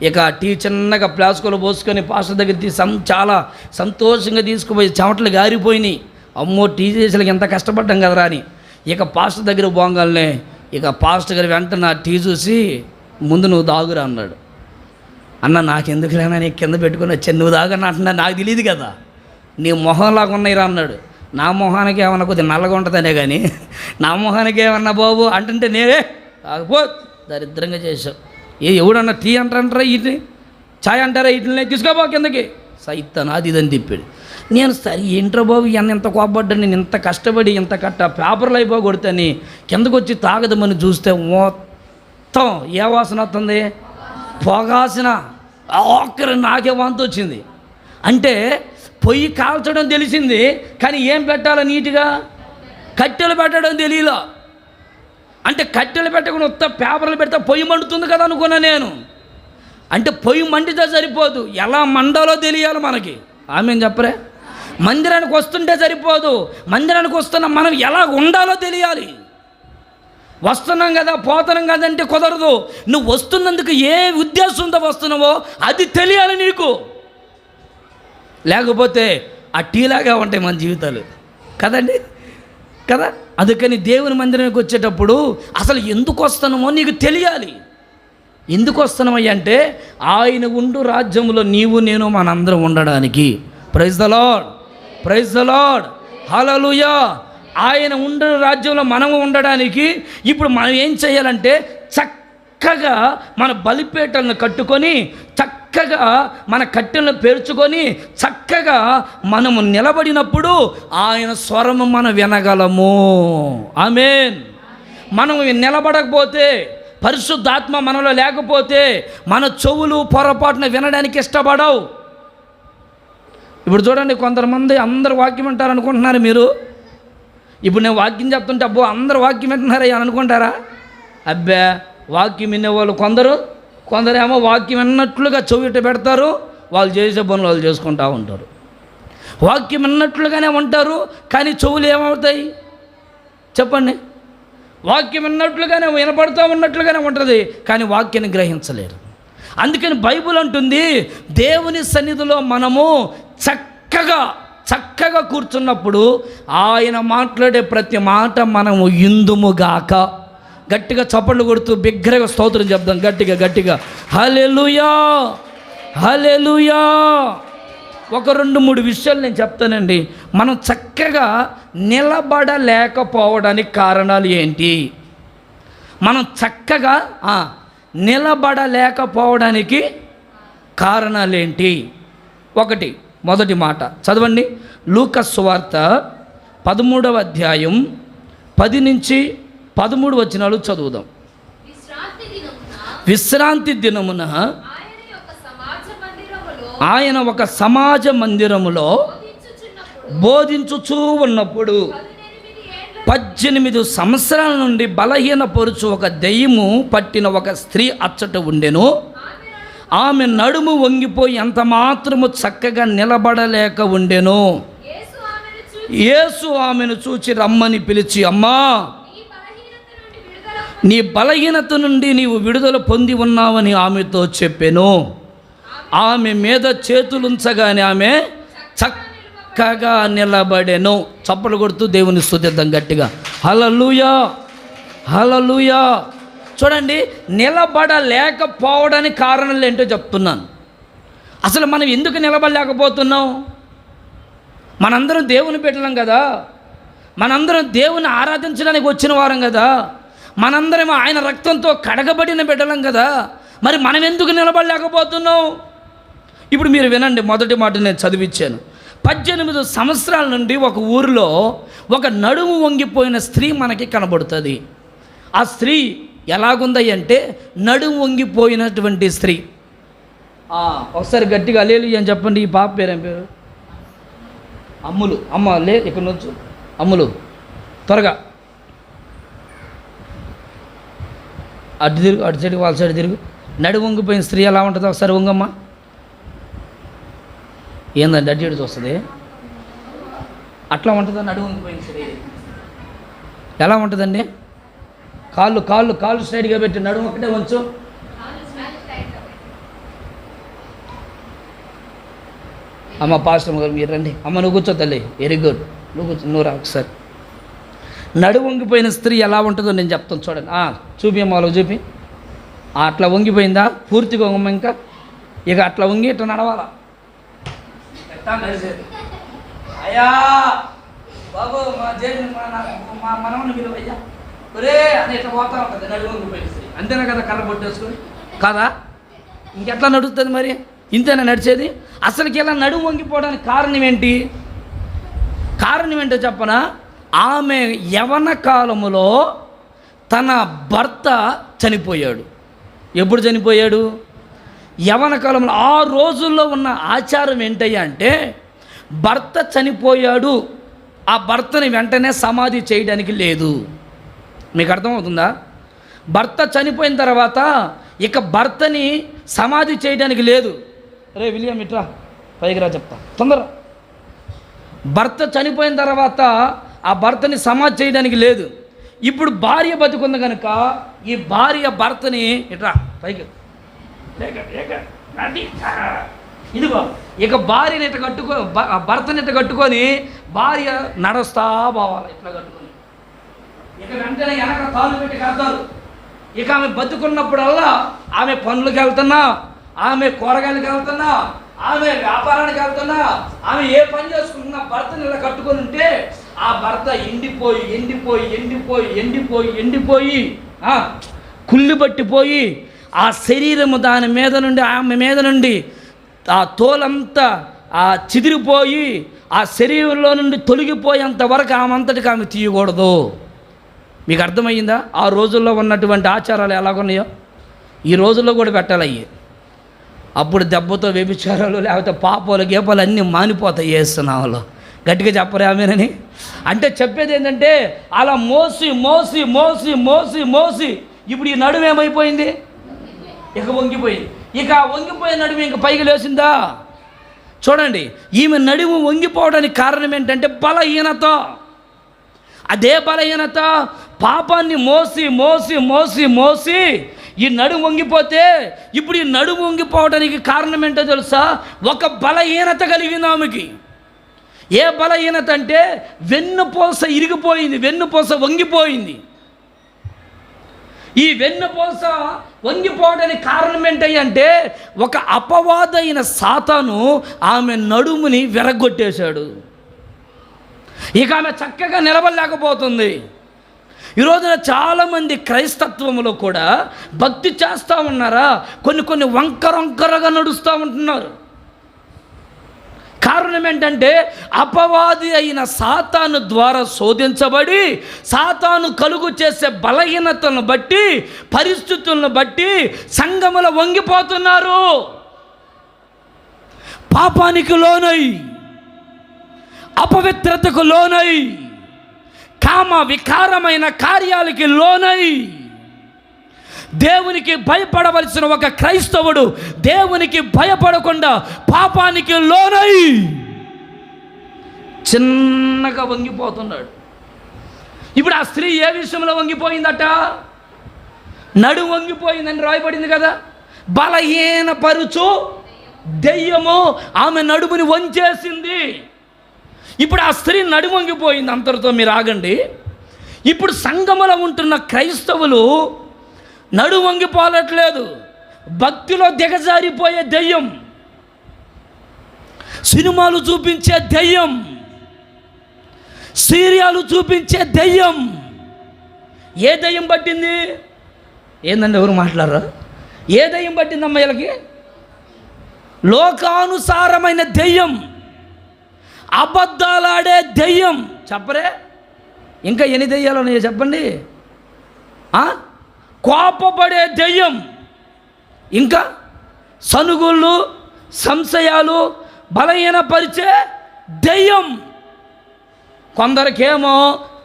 ఇక టీ చిన్నగా ప్లాస్కోలో పోసుకొని పాస్టర్ దగ్గర చాలా సంతోషంగా తీసుకుపోయి చెమటలు గారిపోయినాయి. అమ్మో, టీ చేసేలకు ఎంత కష్టపడ్డాం కదరా అని. ఇక పాస్టర్ దగ్గర పోగానే ఇక పాస్టర్ గారు వెంటనే నా టీ చూసి, ముందు నువ్వు దాగురా అన్నాడు. అన్న నాకెందుకులేనా, నీకు కింద పెట్టుకుని వచ్చాను, నువ్వు దాగన్నా అంటున్నా, నాకు తెలియదు కదా, నీ మొహంలాగా ఉన్నాయిరా అన్నాడు. నా మొహానికి ఏమన్నా కొద్దిగా నల్లగా ఉంటుందనే కానీ నా మొహానికి ఏమన్నా బాబు అంటుంటే నేనే కాకపో దరిద్రంగా చేసావు. ఎవడన్నా టీ అంటారా, వీటిని ఛాయ్ అంటారా, వీటిని తీసుకోబో కిందకి సైతాను అది ఇదని తిప్పాడు. నేను సరే ఏంట్రా బాబు, ఎంత కోపడ్డాను, నేను ఇంత కష్టపడి ఇంత పేపర్లు అయిపోగొడతాని కిందకు వచ్చి తాగదమని చూస్తే మొత్తం ఏ వాసన వస్తుంది? పొగాసిన. ఒక్కరు నాకే వాంతి వచ్చింది. అంటే పొయ్యి కాల్చడం తెలిసింది, కానీ ఏం పెట్టాలో నీట్గా కట్టెలు పెట్టడం తెలియలా. అంటే కట్టెలు పెట్టకుండా ఉత్త పేపర్లు పెడితే పొయ్యి మండుతుంది కదా అనుకున్నా నేను. అంటే పొయ్యి మండితే సరిపోదు, ఎలా మండాలో తెలియాలి మనకి. ఆమెను చెప్పరే, మందిరానికి వస్తుంటే సరిపోదు, మందిరానికి వస్తున్న మనం ఎలా ఉండాలో తెలియాలి. వస్తున్నాం కదా, పోతున్నాం కదంటే కుదరదు. నువ్వు వస్తున్నందుకు ఏ ఉద్దేశంతో వస్తున్నావో అది తెలియాలి నీకు. లేకపోతే ఆ టీలాగా ఉంటాయి మన జీవితాలు కదండి కదా. అందుకని దేవుని మందిరానికి వచ్చేటప్పుడు అసలు ఎందుకు వస్తున్నామో నీకు తెలియాలి. ఎందుకు వస్తున్నామయ్య అంటే, ఆయన ఉండు రాజ్యంలో నీవు నేను మనందరం ఉండడానికి. Praise the lord, praise the lord, hallelujah. ఆయన ఉండు రాజ్యంలో మనము ఉండడానికి ఇప్పుడు మనం ఏం చేయాలంటే, చక్కగా మన బలిపీఠలను కట్టుకొని, చక్కగా మన కట్టెలను పేర్చుకొని, చక్కగా మనము నిలబడినప్పుడు ఆయన స్వరము మనం వినగలము. ఆమేన్. మనము నిలబడకపోతే, పరిశుద్ధాత్మ మనలో లేకపోతే మన చెవులు పొరపాటున వినడానికి ఇష్టపడవు. ఇప్పుడు చూడండి, కొంతమంది అందరు వాక్యం వింటారు అనుకుంటున్నారు మీరు. ఇప్పుడు నేను వాక్యం చెప్తుంటే అబ్బో అందరు వాక్యం వింటున్నారయ్యా అని అనుకుంటారా? అబ్బే, వాక్యం వినేవాళ్ళు కొందరేమో వాక్యం విన్నట్లుగా చెవిట పెడతారు, వాళ్ళు చేసే పనులు వాళ్ళు చేసుకుంటూ ఉంటారు. వాక్యం విన్నట్లుగానే ఉంటారు, కానీ చెవులు ఏమవుతాయి చెప్పండి? వాక్యం విన్నట్లుగానే వినపడుతూ ఉన్నట్లుగానే ఉంటుంది, కానీ వాక్యాన్ని గ్రహించలేరు. అందుకని బైబిల్ అంటుంది, దేవుని సన్నిధిలో మనము చక్కగా కూర్చున్నప్పుడు ఆయన మాట్లాడే ప్రతి మాట మనము ఇందుముగాక. గట్టిగా చప్పట్లు కొడుతూ బిగ్గరగా స్తోత్రం చెప్దాం, గట్టిగా హల్లెలూయా, హల్లెలూయా. ఒక 2-3 విషయాలు నేను చెప్తానండి. మనం చక్కగా నిలబడలేకపోవడానికి కారణాలు ఏంటి? మనం చక్కగా నిలబడలేకపోవడానికి కారణాలు ఏంటి? మొదటి మాట చదవండి. లూకా సువార్త 13వ అధ్యాయం 10 నుంచి 13 వచనాలు చదువుదాం. విశ్రాంతి దినమున ఆయన ఒక సమాజ మందిరములో బోధించుచూ ఉన్నప్పుడు 18 సంవత్సరాల నుండి బలహీనపరుచు ఒక దెయ్యము పట్టిన ఒక స్త్రీ అచ్చట ఉండెను. ఆమె నడుము వంగిపోయి ఎంత మాత్రము చక్కగా నిలబడలేక ఉండెను. యేసు ఆమెను చూచి రమ్మని పిలిచి, అమ్మా, నీ బలహీనత నుండి నీవు విడుదల పొంది ఉన్నావని ఆమెతో చెప్పెను. ఆమె మీద చేతులుంచగానే ఆమె చక్కగా నిలబడెను. చప్పలు కొడుతూ దేవుని స్తుతిద్దాం గట్టిగా. హల్లెలూయా, హల్లెలూయా. చూడండి, నిలబడలేకపోవడానికి కారణాలు ఏంటో చెప్తున్నాను. అసలు మనం ఎందుకు నిలబడలేకపోతున్నాం? మనందరం దేవుని బిడ్డలం కదా, మనందరం దేవుని ఆరాధించడానికి వచ్చిన వారం కదా, మనందరం ఆయన రక్తంతో కడగబడిన బిడ్డలం కదా, మరి మనం ఎందుకు నిలబడలేకపోతున్నాం? ఇప్పుడు మీరు వినండి, మొదటి మాట నేను చదివించాను. 18 సంవత్సరాల నుండి ఒక ఊరిలో ఒక నడుము వంగిపోయిన స్త్రీ మనకి కనబడుతుంది. ఆ స్త్రీ ఎలాగుంది అంటే నడుము వంగిపోయినటువంటి స్త్రీ. ఒకసారి గట్టిగా హల్లెలూయా అని చెప్పండి. ఈ పాప పేరేం పేరు? అమ్ములు. అమ్మ లే, ఇక్కడ నుంచి అమ్ములు, త్వరగా అటు తిరుగు, అటు సైడ్కి వాళ్ళ సైడ్ తిరుగు. నడుము వంగిపోయిన స్త్రీ ఎలా ఉంటుందో ఒకసారి వంగమ్మ. ఏందండి అడ్డు చూస్తుంది? అట్లా ఉంటుందా నడుము వంగిపోయిన స్త్రీ? ఎలా ఉంటుందండి? కాళ్ళు కాళ్ళు కాళ్ళు స్ట్రైట్గా పెట్టి నడుము ఒకటే వంచు. అమ్మ పాస్టర్ గారు మీరు రండి. అమ్మ నువ్వు కూర్చో తల్లి. వెరీ గుడ్, నువ్వు కూర్చో, నువ్వు రా ఒకసారి. నడుము వంగిపోయిన స్త్రీ ఎలా ఉంటుందో నేను చెప్తాను చూడండి. చూపి అమ్మ, వాళ్ళకి చూపి. అట్లా వంగిపోయిందా? పూర్తిగా వంగమ్మ. ఇంకా ఇక అట్లా వంగి ఇట్లా నడవాలా? ఎట్లా నడిచేది? అయ్యా బాబు, మా జేజు మా మనవని మీరు అయ్యా ఒరే అని ఇట్లా పోతా ఉంటుంది నడుము వంగిపోయిన స్త్రీ. అంతేనా కదా, కళ్ళ పొట్టేసుకొని కాదా? ఇంకెట్లా నడుస్తుంది మరి? ఇంతేనా నడిచేది? అసలుకి ఇలా నడుము వంగిపోవడానికి కారణం ఏంటి? కారణం ఏంటో చెప్పనా? ఆమె యవన కాలములో తన భర్త చనిపోయాడు. ఎప్పుడు చనిపోయాడు? యవన కాలంలో. ఆ రోజుల్లో ఉన్న ఆచారం ఏంటయ్యా అంటే, భర్త చనిపోయాడు, ఆ భర్తని వెంటనే సమాధి చేయడానికి లేదు. మీకు అర్థమవుతుందా? భర్త చనిపోయిన తర్వాత ఇక భర్తని సమాధి చేయడానికి లేదు. రే విలియం ఇట్రా, పైకి రా చెప్తా తొందర. భర్త చనిపోయిన తర్వాత ఆ భర్తని సమాధి చేయడానికి లేదు. ఇప్పుడు భార్య బతుకుంది కనుక ఈ భార్య భర్తని ఇట్రా పైకి ఇదిగో ఇక భార్యని ఇట్లా భర్తని ఇట్లా కట్టుకొని భార్య నడుస్తా పోవాలి ఇట్లా కట్టుకొని. ఇక వెంటనే వెనక తాళ్ళు పెట్టి కడతారు. ఇక ఆమె బతుకున్నప్పుడల్లా ఆమె పనులకు వెళ్తున్నా, ఆమె కూరగాయలకు వెళ్తున్నా, ఆమె వ్యాపారానికి వెళ్తున్నా, ఆమె ఏ పని చేసుకుంటున్నా భర్తని ఇలా కట్టుకొని ఉంటే ఆ భర్త ఎండిపోయి ఎండిపోయి ఎండిపోయి ఎండిపోయి ఎండిపోయి కుళ్ళు పట్టిపోయి ఆ శరీరము దాని మీద నుండి ఆమె మీద నుండి ఆ తోలంతా చిదిరిపోయి ఆ శరీరంలో నుండి తొలగిపోయేంత వరకు ఆమె అంతటికి ఆమె తీయకూడదు. మీకు అర్థమయ్యిందా? ఆ రోజుల్లో ఉన్నటువంటి ఆచారాలు ఎలాగున్నాయో ఈ రోజుల్లో కూడా పెట్టాలి అయ్యి. అప్పుడు దెబ్బతో వ్యభిచారాలు లేకపోతే పాపాలు గేపాలు అన్నీ మానిపోతాయి వేస్తున్నాలో. గట్టిగా చెప్పరే ఆమెనని. అంటే చెప్పేది ఏంటంటే అలా మోసి మోసి మోసి మోసి మోసి ఇప్పుడు ఈ నడుము ఏమైపోయింది? ఇక వంగిపోయింది. ఇక వంగిపోయే నడుము ఇంక పైకి లేచిందా? చూడండి, ఈమె నడుము వంగిపోవడానికి కారణం ఏంటంటే బలహీనత. అదే బలహీనత పాపాన్ని మోసి మోసి మోసి మోసి ఈ నడుము వంగిపోతే ఇప్పుడు ఈ నడుము వంగిపోవడానికి కారణం ఏంటో తెలుసా? ఒక బలహీనత కలిగింది ఆమెకి. ఏ బలహీనత అంటే వెన్నుపూస ఇరిగిపోయింది, వెన్నుపూస వంగిపోయింది. ఈ వెన్నుపూస వంగిపోవడానికి కారణం ఏంటంటే ఒక అపవాదైన సాతాను ఆమె నడుముని విరగొట్టేశాడు. ఇక ఆమె చక్కగా నిలబడలేకపోతుంది. ఈరోజున చాలామంది క్రైస్తత్వంలో కూడా భక్తి చేస్తూ ఉన్నారా, కొన్ని వంకరొంకరగా నడుస్తూ ఉంటున్నారు. కారణం ఏంటంటే అపవాది అయిన సాతాను ద్వారా శోధించబడి సాతాను కలుగు చేసే బలహీనతలను బట్టి పరిస్థితులను బట్టి సంఘములో వంగిపోతున్నారు. పాపానికి లోనై, అపవిత్రతకు లోనై, కామ వికారమైన కార్యాలకి లోనై, దేవునికి భయపడవలసిన ఒక క్రైస్తవుడు దేవునికి భయపడకుండా పాపానికి లోనై చిన్నగా వంగిపోతున్నాడు. ఇప్పుడు ఆ స్త్రీ ఏ విషయంలో వంగిపోయిందట? నడుము వంగిపోయిందని రాయబడింది కదా. బలహీన పరుచు దెయ్యము ఆమె నడుముని వంచేసింది. ఇప్పుడు ఆ స్త్రీ నడుము వంగిపోయింది. అంతటితో మీరు ఆగండి. ఇప్పుడు సంఘములో ఉంటున్న క్రైస్తవులు నడుము వంగిపోవట్లేదు. భక్తిలో దిగజారిపోయే దెయ్యం, సినిమాలు చూపించే దెయ్యం, సీరియాలు చూపించే దెయ్యం. ఏ దెయ్యం పట్టింది? ఏందండి ఎవరు మాట్లాడరా? ఏ దెయ్యం పట్టిందమ్మా వీళ్ళకి? లోకానుసారమైన దెయ్యం, అబద్ధాలాడే దెయ్యం. చెప్పరే ఇంకా ఎన్ని దెయ్యాలు ఉన్నాయో చెప్పండి. కోపపడే దెయ్యం, ఇంకా సనుగుళ్ళు, సంశయాలు, బలహీనపరిచే దెయ్యం. కొందరికేమో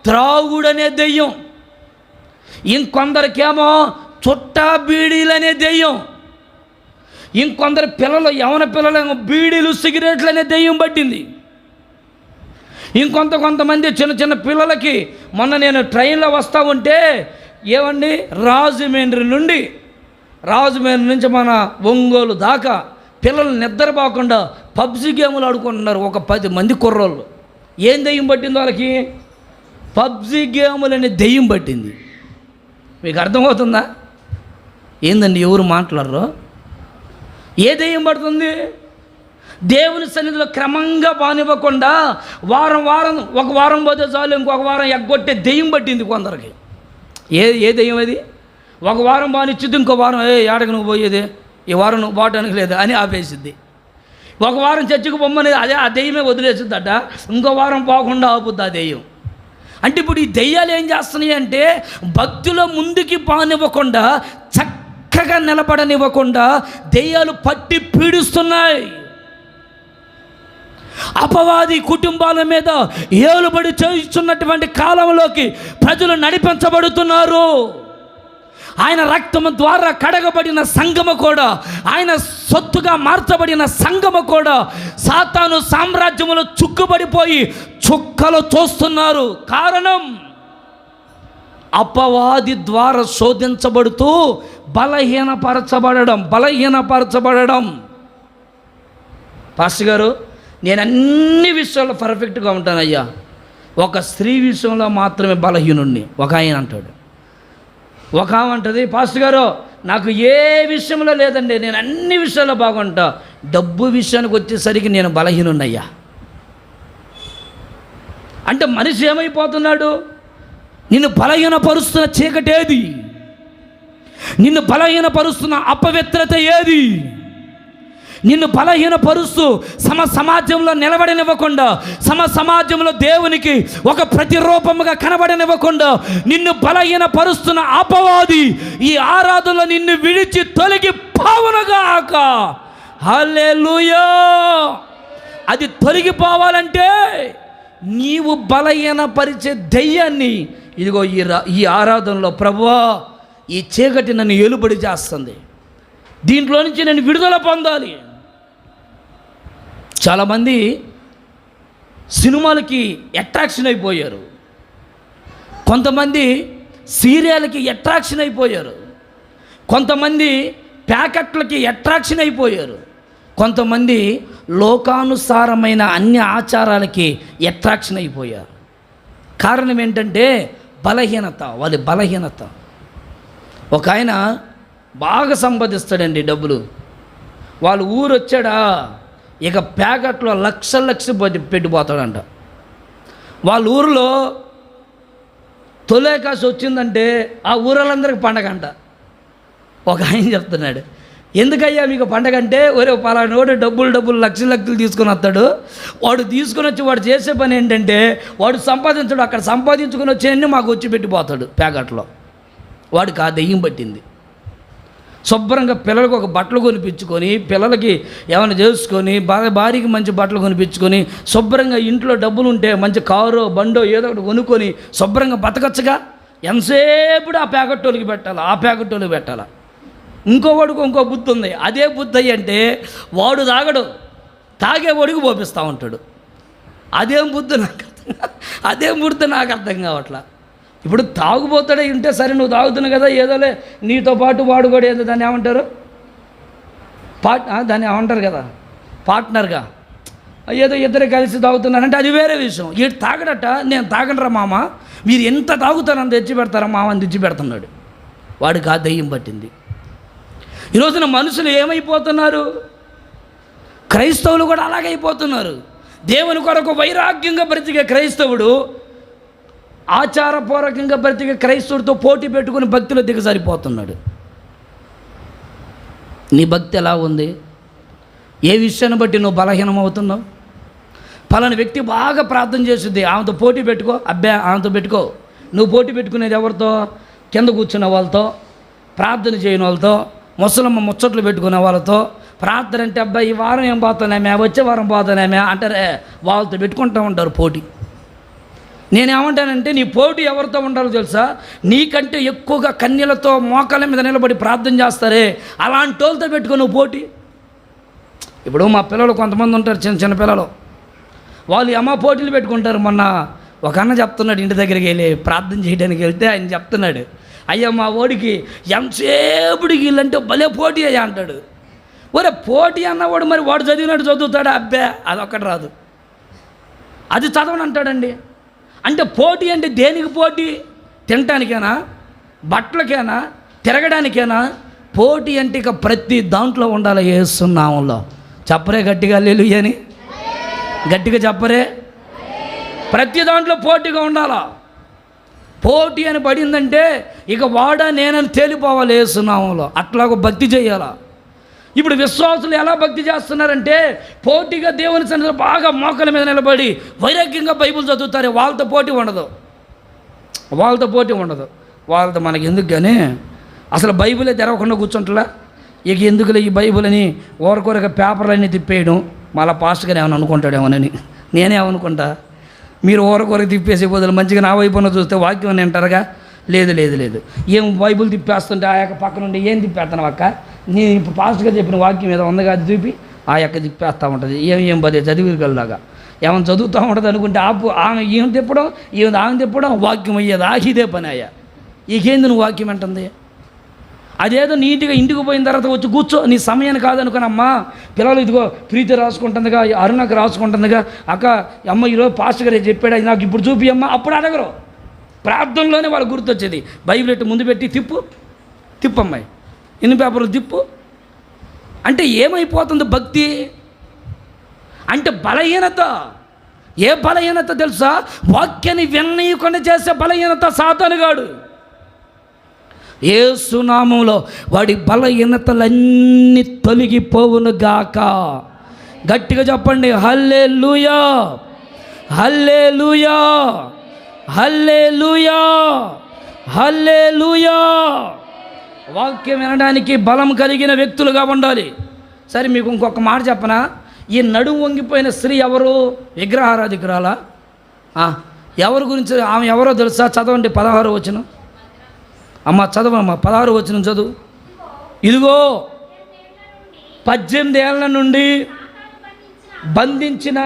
త్రాగుడనే దెయ్యం, ఇంకొందరికేమో చుట్టా బీడీలనే దెయ్యం, ఇంకొందరు పిల్లలు యవన పిల్లలేమో బీడీలు సిగరెట్లు అనే దెయ్యం పట్టింది. కొంతమంది చిన్న చిన్న పిల్లలకి, మొన్న నేను ట్రైన్లో వస్తూ ఉంటే ఏమండి రాజమండ్రి నుంచి మన ఒంగోలు దాకా పిల్లలు నిద్రపోకుండా పబ్జి గేములు ఆడుకుంటున్నారు. ఒక 10 మంది కుర్రోళ్ళు. ఏం దెయ్యం పట్టింది వాళ్ళకి? పబ్జి గేములు అనే దెయ్యం పట్టింది. మీకు అర్థమవుతుందా? ఏందండి ఎవరు మాట్లాడరు? ఏ దెయ్యం పడుతుంది? దేవుని సన్నిధిలో క్రమంగా బానివ్వకుండా ఒక వారం పోతే చాలు ఇంకొక వారం ఎగ్గొట్టే దెయ్యం పట్టింది కొందరికి. ఏ దెయ్యం అది? ఒక వారం బానిచ్చిద్ది, ఇంకో వారం ఏడకి నువ్వు పోయేది, ఈ వారం నువ్వు పోవటానికి లేదు అని ఆపేసిద్ది. ఒక వారం చర్చికి పొమ్మని ఆ దెయ్యమే వదిలేసిద్దట, ఇంకో వారం పోకుండా ఆపుద్ది ఆ దెయ్యం. అంటే ఇప్పుడు ఈ దెయ్యాలు ఏం చేస్తున్నాయి అంటే భక్తిలో ముందుకి బానివ్వకుండా, చక్కగా నిలబడనివ్వకుండా దెయ్యాలు పట్టి పీడిస్తున్నాయి. అపవాది కుటుంబాల మీద ఏలుబడి చేస్తున్నటువంటి కాలంలోకి ప్రజలు నడిపించబడుతున్నారు. ఆయన రక్తము ద్వారా కడగబడిన సంఘము కూడా, ఆయన సొత్తుగా మార్చబడిన సంఘము కూడా సాతాను సామ్రాజ్యములో చుక్కుబడిపోయి చుక్కలు చూస్తున్నారు. కారణం అపవాది ద్వారా శోధించబడుతూ బలహీనపరచబడడం. పాస్టర్ గారు, నేను అన్ని విషయాల్లో పర్ఫెక్ట్గా ఉంటానయ్యా, ఒక స్త్రీ విషయంలో మాత్రమే బలహీనుణ్ణి ఒక ఆయన అంటాడు. ఒక ఆమె అంటుంది, పాస్టర్ గారు నాకు ఏ విషయంలో లేదండి, నేను అన్ని విషయాల్లో బాగుంటా, డబ్బు విషయానికి వచ్చేసరికి నేను బలహీనున్నయ్యా. అంటే మనిషి ఏమైపోతున్నాడు? నిన్ను బలహీనపరుస్తున్న చీకటేది? నిన్ను బలహీనపరుస్తున్న అపవిత్రత ఏది? నిన్ను బలహీనపరుస్తూ సమాజంలో నిలబడనివ్వకుండా, సమాజంలో దేవునికి ఒక ప్రతిరూపముగా కనబడనివ్వకుండా నిన్ను బలహీనపరుస్తున్న అపవాది ఈ ఆరాధనలో నిన్ను విడిచి తొలగి పావనగాక. హల్లెలూయా. అది తొలగిపోవాలంటే నీవు బలహీనపరిచే దెయ్యాన్ని ఇదిగో ఈ ఆరాధనలో ప్రభువా ఈ చీకటి నన్ను ఏలుబడి చేస్తుంది, దీంట్లో నుంచి నేను విడుదల పొందాలి. చాలామంది సినిమాలకి అట్రాక్షన్ అయిపోయారు, కొంతమంది సీరియల్కి అట్రాక్షన్ అయిపోయారు, కొంతమంది ప్యాకెట్లకి అట్రాక్షన్ అయిపోయారు, కొంతమంది లోకానుసారమైన అన్ని ఆచారాలకి అట్రాక్షన్ అయిపోయారు. కారణం ఏంటంటే బలహీనత, వాళ్ళ బలహీనత. ఒక ఆయన బాగా సంపాదిస్తాడండి డబ్బులు, వాళ్ళ ఊరు వచ్చాడా ఇక ప్యాకెట్లో లక్షలు పెట్టిపోతాడంట. వాళ్ళ ఊరిలో తొలేకాసు వచ్చిందంటే ఆ ఊరలందరికీ పండగ అంట. ఒక ఆయన చెప్తున్నాడు, ఎందుకయ్యా మీకు పండగ అంటే, ఒరే పలానోడు డబ్బులు లక్షలు తీసుకొని వస్తాడు, వాడు తీసుకొని వచ్చి వాడు చేసే పని ఏంటంటే వాడు సంపాదించడు, అక్కడ సంపాదించుకొని వచ్చేయన్నీ మాకు వచ్చి పెట్టిపోతాడు ప్యాకెట్లో. వాడికి ఆ దెయ్యం పట్టింది. శుభ్రంగా పిల్లలకు ఒక బట్టలు కొనిపించుకొని, పిల్లలకి ఏమైనా చేసుకొని, భార్యకి మంచి బట్టలు కొనిపించుకొని, శుభ్రంగా ఇంట్లో డబ్బులు ఉంటే మంచి కారో బండో ఏదో ఒకటి కొనుక్కొని శుభ్రంగా బతకచ్చుగా. ఎంతసేపుడు ఆ ప్యాకెట్టోళ్ళకి పెట్టాలా. ఇంకోవాడికి ఇంకో బుద్ధి ఉంది. అదే బుద్ధి అంటే వాడు తాగడు, తాగేవాడికి పోపిస్తూ ఉంటాడు. అదేం బుద్ధి నాకు అర్థం కావట్లా. ఇప్పుడు తాగుపోతాడే ఉంటే సరే, నువ్వు తాగుతున్నావు కదా, ఏదోలే నీతో పాటు వాడు కూడా ఏదో దాన్ని ఏమంటారు, దాన్ని ఏమంటారు కదా, పార్ట్నర్గా ఏదో ఇద్దరు కలిసి తాగుతున్నారంటే అది వేరే విషయం. వీడు తాగడట, నేను తాగనరా మామ, మీరు ఎంత తాగుతారని తెచ్చి పెడతారా మామ అని తెచ్చి పెడుతున్నాడు. వాడికి ఆ దయ్యం పట్టింది. ఈరోజున మనుషులు ఏమైపోతున్నారు, క్రైస్తవులు కూడా అలాగే అయిపోతున్నారు. దేవుని కొరకు వైరాగ్యంగా బ్రతికే క్రైస్తవుడు ఆచారపూర్వకంగా బ్రతికే క్రైస్తవుడితో పోటీ పెట్టుకుని భక్తిలో దిగజారిపోతున్నాడు. నీ భక్తి ఎలా ఉంది? ఏ విషయాన్ని బట్టి నువ్వు బలహీనం అవుతున్నావు? పలానా వ్యక్తి బాగా ప్రార్థన చేస్తుంది, ఆమెతో పోటీ పెట్టుకో. ఆమెతో పెట్టుకో. నువ్వు పోటీ పెట్టుకునేది ఎవరితో? కింద కూర్చున్న వాళ్ళతో, ప్రార్థన చేయని వాళ్ళతో, ముసలమ్మ ముచ్చట్లు పెట్టుకునే వాళ్ళతో. ప్రార్థన అంటే అబ్బాయి ఈ వారం ఏం పోతానేమే, వచ్చే వారం పోతానేమే అంటారే, వాళ్ళతో పెట్టుకుంటూ ఉంటారు పోటీ. నేనేమంటానంటే నీ పోటీ ఎవరితో ఉండాలో తెలుసా? నీకంటే ఎక్కువగా కన్యలతో మోకాళ్ళ మీద నిలబడి ప్రార్థన చేస్తారే, అలాంటి వాళ్ళతో పెట్టుకో నువ్వు పోటీ. ఇప్పుడు మా పిల్లలు కొంతమంది ఉంటారు, చిన్న పిల్లలు, వాళ్ళు అమ్మ పోటీలు పెట్టుకుంటారు. మొన్న ఒక అన్న చెప్తున్నాడు, ఇంటి దగ్గరికి వెళ్ళి ప్రార్థన చేయడానికి వెళ్తే ఆయన చెప్తున్నాడు, అయ్యా మా ఓడికి ఎంతసేపుడికి వీళ్ళంటే భలే పోటీ అయ్యా అంటాడు. ఒరే పోటీ అన్నవాడు మరి వాడు చదివినట్టు చదువుతాడా? అబ్బే అదొక్కటి రాదు, అది చదవని అంటాడండి. అంటే పోటీ అంటే దేనికి పోటీ? తినటానికేనా, బట్టలకేనా, తిరగడానికేనా? పోటీ అంటే ఇక ప్రతి దాంట్లో ఉండాలి. యేసు నామములో చెప్పరే గట్టిగా హల్లెలూయా అని, గట్టిగా చెప్పరే. ప్రతి దాంట్లో పోటీగా ఉండాలా. పోటీ అని పడిందంటే ఇక వాడా నేనని తేలిపోవాలి యేసు నామములో. అట్లాగ భక్తి చేయాలా. ఇప్పుడు విశ్వాసులు ఎలా భక్తి చేస్తున్నారంటే పోటీగా దేవుని సన్నిధిలో బాగా మోకాల మీద నిలబడి వైరాగ్యంగా బైబిల్ చదువుతారు. వాళ్ళతో పోటీ ఉండదు. వాళ్ళతో మనకి ఎందుకు కానీ అసలు బైబిలే తెరవకుండా కూర్చుంటలా. ఇక ఎందుకులే ఈ బైబిల్ అని ఓరకొరగా పేపర్లన్నీ తిప్పేయడం, మళ్ళీ పాస్ట్గా ఏమైనా అనుకుంటాడేమోనని. నేనేమనుకుంటా, మీరు ఓరకొరకు తిప్పేసే బదులు మంచిగా నా వైపున చూస్తే వాక్యం అని అంటారుగా. లేదు, ఏం బైబిల్ తిప్పేస్తుంటే ఆ యొక్క పక్క నుండి ఏం తిప్పేస్తాను అక్క, నీ ఇప్పుడు పాస్ట్గా చెప్పిన వాక్యం ఏదో ఉందిగా అది చూపి ఆ యొక్క తిప్పేస్తూ ఉంటుంది. ఏం పదే చదివిగలలాగా ఏమైనా చదువుతూ ఉంటుంది అనుకుంటే ఆమె ఏం తిప్పడం, ఆమె తిప్పడం, వాక్యం అయ్యేది ఇదే పని అయ్యా. ఇకేంది నువ్వు వాక్యం అంటుంది? అదేదో నీట్గా ఇంటికి పోయిన తర్వాత వచ్చి కూర్చో, నీ సమయాన్ని కాదనుకోనమ్మా. పిల్లలు ఇదిగో ప్రీతి రాసుకుంటుందిగా, అరుణకు రాసుకుంటుందిగా, అక్క అమ్మ ఈరోజు పాస్టర్ గారు చెప్పాడు అది నాకు ఇప్పుడు చూపి అమ్మ. అప్పుడు అడగరు, ప్రార్థనలోనే వాళ్ళు గుర్తొచ్చేది. బైబిల్ ఎట్టు ముందు పెట్టి తిప్పమ్మాయి, ఇన్ని పేపర్లు తిప్పు అంటే ఏమైపోతుంది భక్తి? అంటే బలహీనత. ఏ బలహీనత తెలుసా? వాక్యాన్ని విననీయకుండా చేసే బలహీనత సాతానుగాడు. యేసు నామములో వాడి బలహీనతలన్నీ తొలగిపోవును గాక. గట్టిగా చెప్పండి హల్లెలూయా, హల్లెలూయా, హల్లెలూయా, హల్లెలూయా. వాక్యం వినడానికి బలం కలిగిన వ్యక్తులుగా ఉండాలి. సరే మీకు ఇంకొక మాట చెప్పనా? ఈ నడుము వంగిపోయిన స్త్రీ ఎవరు? విగ్రహారాధికురాలా? ఎవరి గురించి? ఆమె ఎవరో తెలుసా? చదవండి 16వ వచనం. అమ్మ చదవమ్మా, 16వ వచనం చదువు. ఇదిగో 18 ఏళ్ల నుండి బంధించిన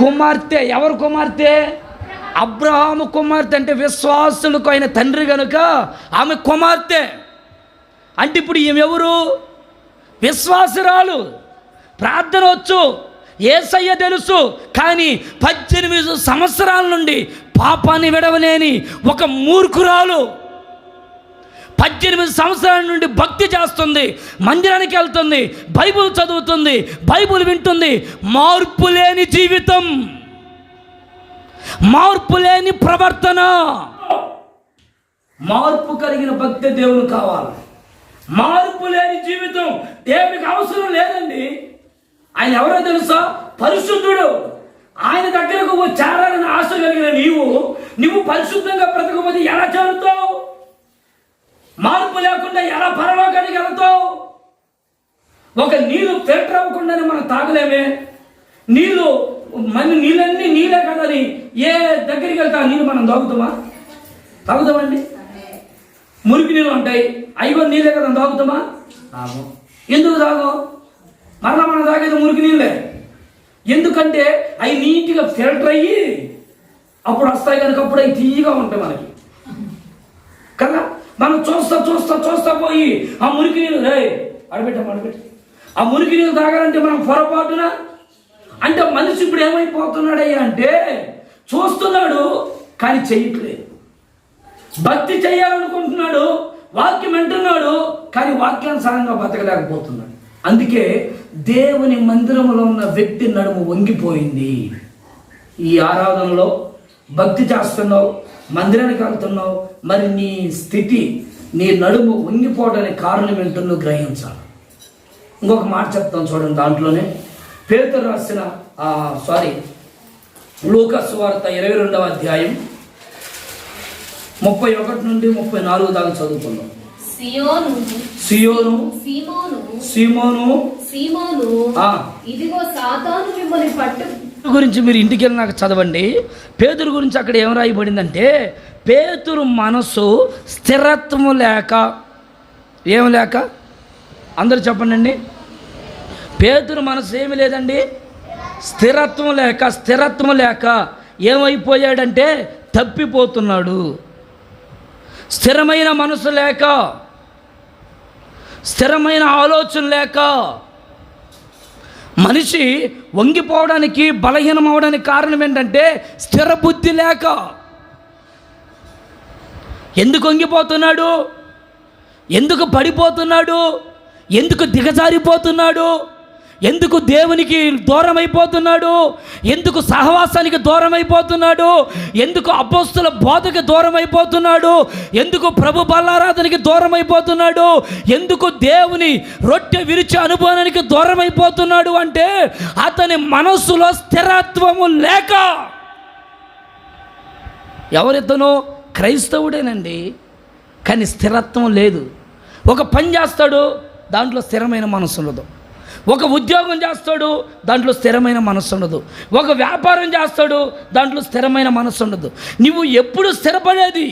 కుమార్తె. ఎవరు కుమార్తె? అబ్రహాము కుమార్తె. అంటే విశ్వాసులకు ఆయన తండ్రి కనుక ఆమె కుమార్తె. అంటే ఇప్పుడు ఈమె ఎవరు? విశ్వాసురాలు. ప్రార్థన వచ్చు, యేసయ్య తెలుసు, కానీ 18 సంవత్సరాల నుండి పాపాన్ని విడవలేని ఒక మూర్ఖురాలు. 18 సంవత్సరాల నుండి భక్తి చేస్తుంది, మందిరానికి వెళ్తుంది, బైబిల్ చదువుతుంది, బైబిల్ వింటుంది. మార్పు లేని జీవితం, మార్పు లేని ప్రవర్తన. మార్పు కలిగిన భక్తి దేవునికి కావాలి. మార్పు లేని జీవితం దేవునికి అవసరం లేదండి. ఆయన ఎవరో తెలుసా? పరిశుద్ధుడు. ఆయన దగ్గరకు చేరాలని ఆశ కలిగిన నువ్వు పరిశుద్ధంగా బ్రతకపోతే ఎలా చేరుతావు? మార్పు లేకుండా ఎలా పరలోకానికి వెళ్తావు? ఒక నీళ్ళు ఫిల్టర్ అవ్వకుండానే మనం తాగలేమే. నీళ్ళన్నీ నీళ్ళే కదని ఏ దగ్గరికి వెళ్తా నీళ్ళు మనం తాగుతామండి? మురికి నీళ్ళు ఉంటాయి, అయ్యో నీళ్ళే కదా తాగుతామా? ఎందుకు తాగు? మరలా మనం తాగేది మురికి నీళ్ళే. ఎందుకంటే అవి నీట్గా ఫిల్టర్ అయ్యి అప్పుడు వస్తాయి కనుక అప్పుడు అవి తీయగా ఉంటాయి మనకి కదా. మనం చూస్తా పోయి ఆ మురికి నీళ్ళు అడబెట్టి ఆ మురికి నీళ్ళు తాగాలంటే మనం పొరపాటున అంటే మనిషి ఇప్పుడు ఏమైపోతున్నాడయ్యా అంటే చూస్తున్నాడు కానీ చెయ్యట్లేదు. భక్తి చేయాలనుకుంటున్నాడు, వాక్యం వింటున్నాడు కానీ వాక్యానుసారంగా బతకలేకపోతున్నాడు. అందుకే దేవుని మందిరంలో ఉన్న వ్యక్తి నడుము వంగిపోయింది. ఈ ఆరాధనలో భక్తి చేస్తున్నావు, మందిరానికి వెళ్తున్నావు, మరి నీ స్థితి, నీ నడుము వంగిపోవడానికి కారణం ఏంటో నువ్వు గ్రహించాలి. ఇంకొక మాట చెప్తాను చూడండి. దాంట్లోనే పేతురు రాసిన లూకా సువార్త 22వ అధ్యాయం 31 నుండి 34 దాకా చదువుకుందాం. సీమోను ఇదిగో సాతాను మిమ్మల్ని పట్టు గురించి మీరు ఇంటికి వెళ్ళి నాకు చదవండి. పేతురు గురించి అక్కడ ఏం రాయబడిందంటే, పేతురు మనసు స్థిరత్వము లేక, ఏం లేక అందరూ చెప్పండి. పేతురు మనసు ఏమి లేదండి, స్థిరత్వం లేక ఏమైపోయాడంటే తప్పిపోతున్నాడు. స్థిరమైన మనసు లేక, స్థిరమైన ఆలోచన లేక మనిషి వంగిపోవడానికి, బలహీనం అవడానికి కారణం ఏంటంటే స్థిర బుద్ధి లేక. ఎందుకు వంగిపోతున్నాడు? ఎందుకు పడిపోతున్నాడు? ఎందుకు దిగజారిపోతున్నాడు? ఎందుకు దేవునికి దూరం అయిపోతున్నాడు? ఎందుకు సహవాసానికి దూరం అయిపోతున్నాడు? ఎందుకు అపోస్తుల బోధకి దూరం అయిపోతున్నాడు? ఎందుకు ప్రభు బలారాధనకి దూరం అయిపోతున్నాడు? ఎందుకు దేవుని రొట్టె విరిచే అనుభవానికి దూరం అయిపోతున్నాడు అంటే అతని మనస్సులో స్థిరత్వము లేక. ఎవరితను? క్రైస్తవుడేనండి, కానీ స్థిరత్వం లేదు. ఒక పని చేస్తాడు, దాంట్లో స్థిరమైన మనసు ఉండదు. ఒక ఉద్యోగం చేస్తాడు, దాంట్లో స్థిరమైన మనస్సు ఉండదు. ఒక వ్యాపారం చేస్తాడు, దాంట్లో స్థిరమైన మనస్సు ఉండదు. నువ్వు ఎప్పుడు స్థిరపడేది?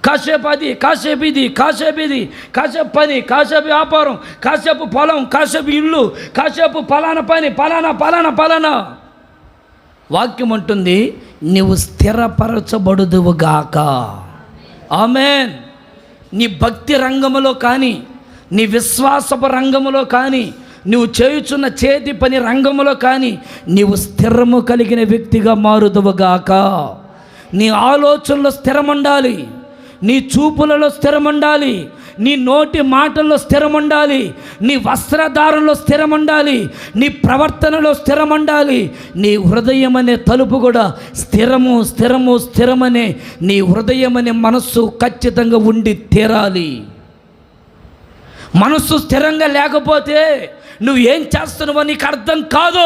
కాసేపు అది, కాసేపు ఇది, కాసేపు కాసేపు పని, కాసేపు వ్యాపారం, కాసేపు పొలం, కాసేపు ఇల్లు, కాసేపు పలానా పని, పలానా. వాక్యం అంటుంది, నువ్వు స్థిరపరచబడుదువుగాక. ఆమేన్. నీ భక్తి రంగములో కానీ, నీ విశ్వాసపు రంగములో కానీ, నువ్వు చేయుచున్న చేతి పని రంగములో కానీ నీవు స్థిరము కలిగిన వ్యక్తిగా మారుదువుగాక. నీ ఆలోచనలో స్థిరముండాలి, నీ చూపులలో స్థిరముండాలి, నీ నోటి మాటల్లో స్థిరముండాలి, నీ వస్త్రధారణలో స్థిరముండాలి, నీ ప్రవర్తనలో స్థిరముండాలి. నీ హృదయం అనే తలుపు కూడా స్థిరమనే నీ హృదయం అనే మనస్సు ఖచ్చితంగా ఉండి తీరాలి. మనస్సు స్థిరంగా లేకపోతే నువ్వు ఏం చేస్తున్నావో నీకు అర్థం కాదు.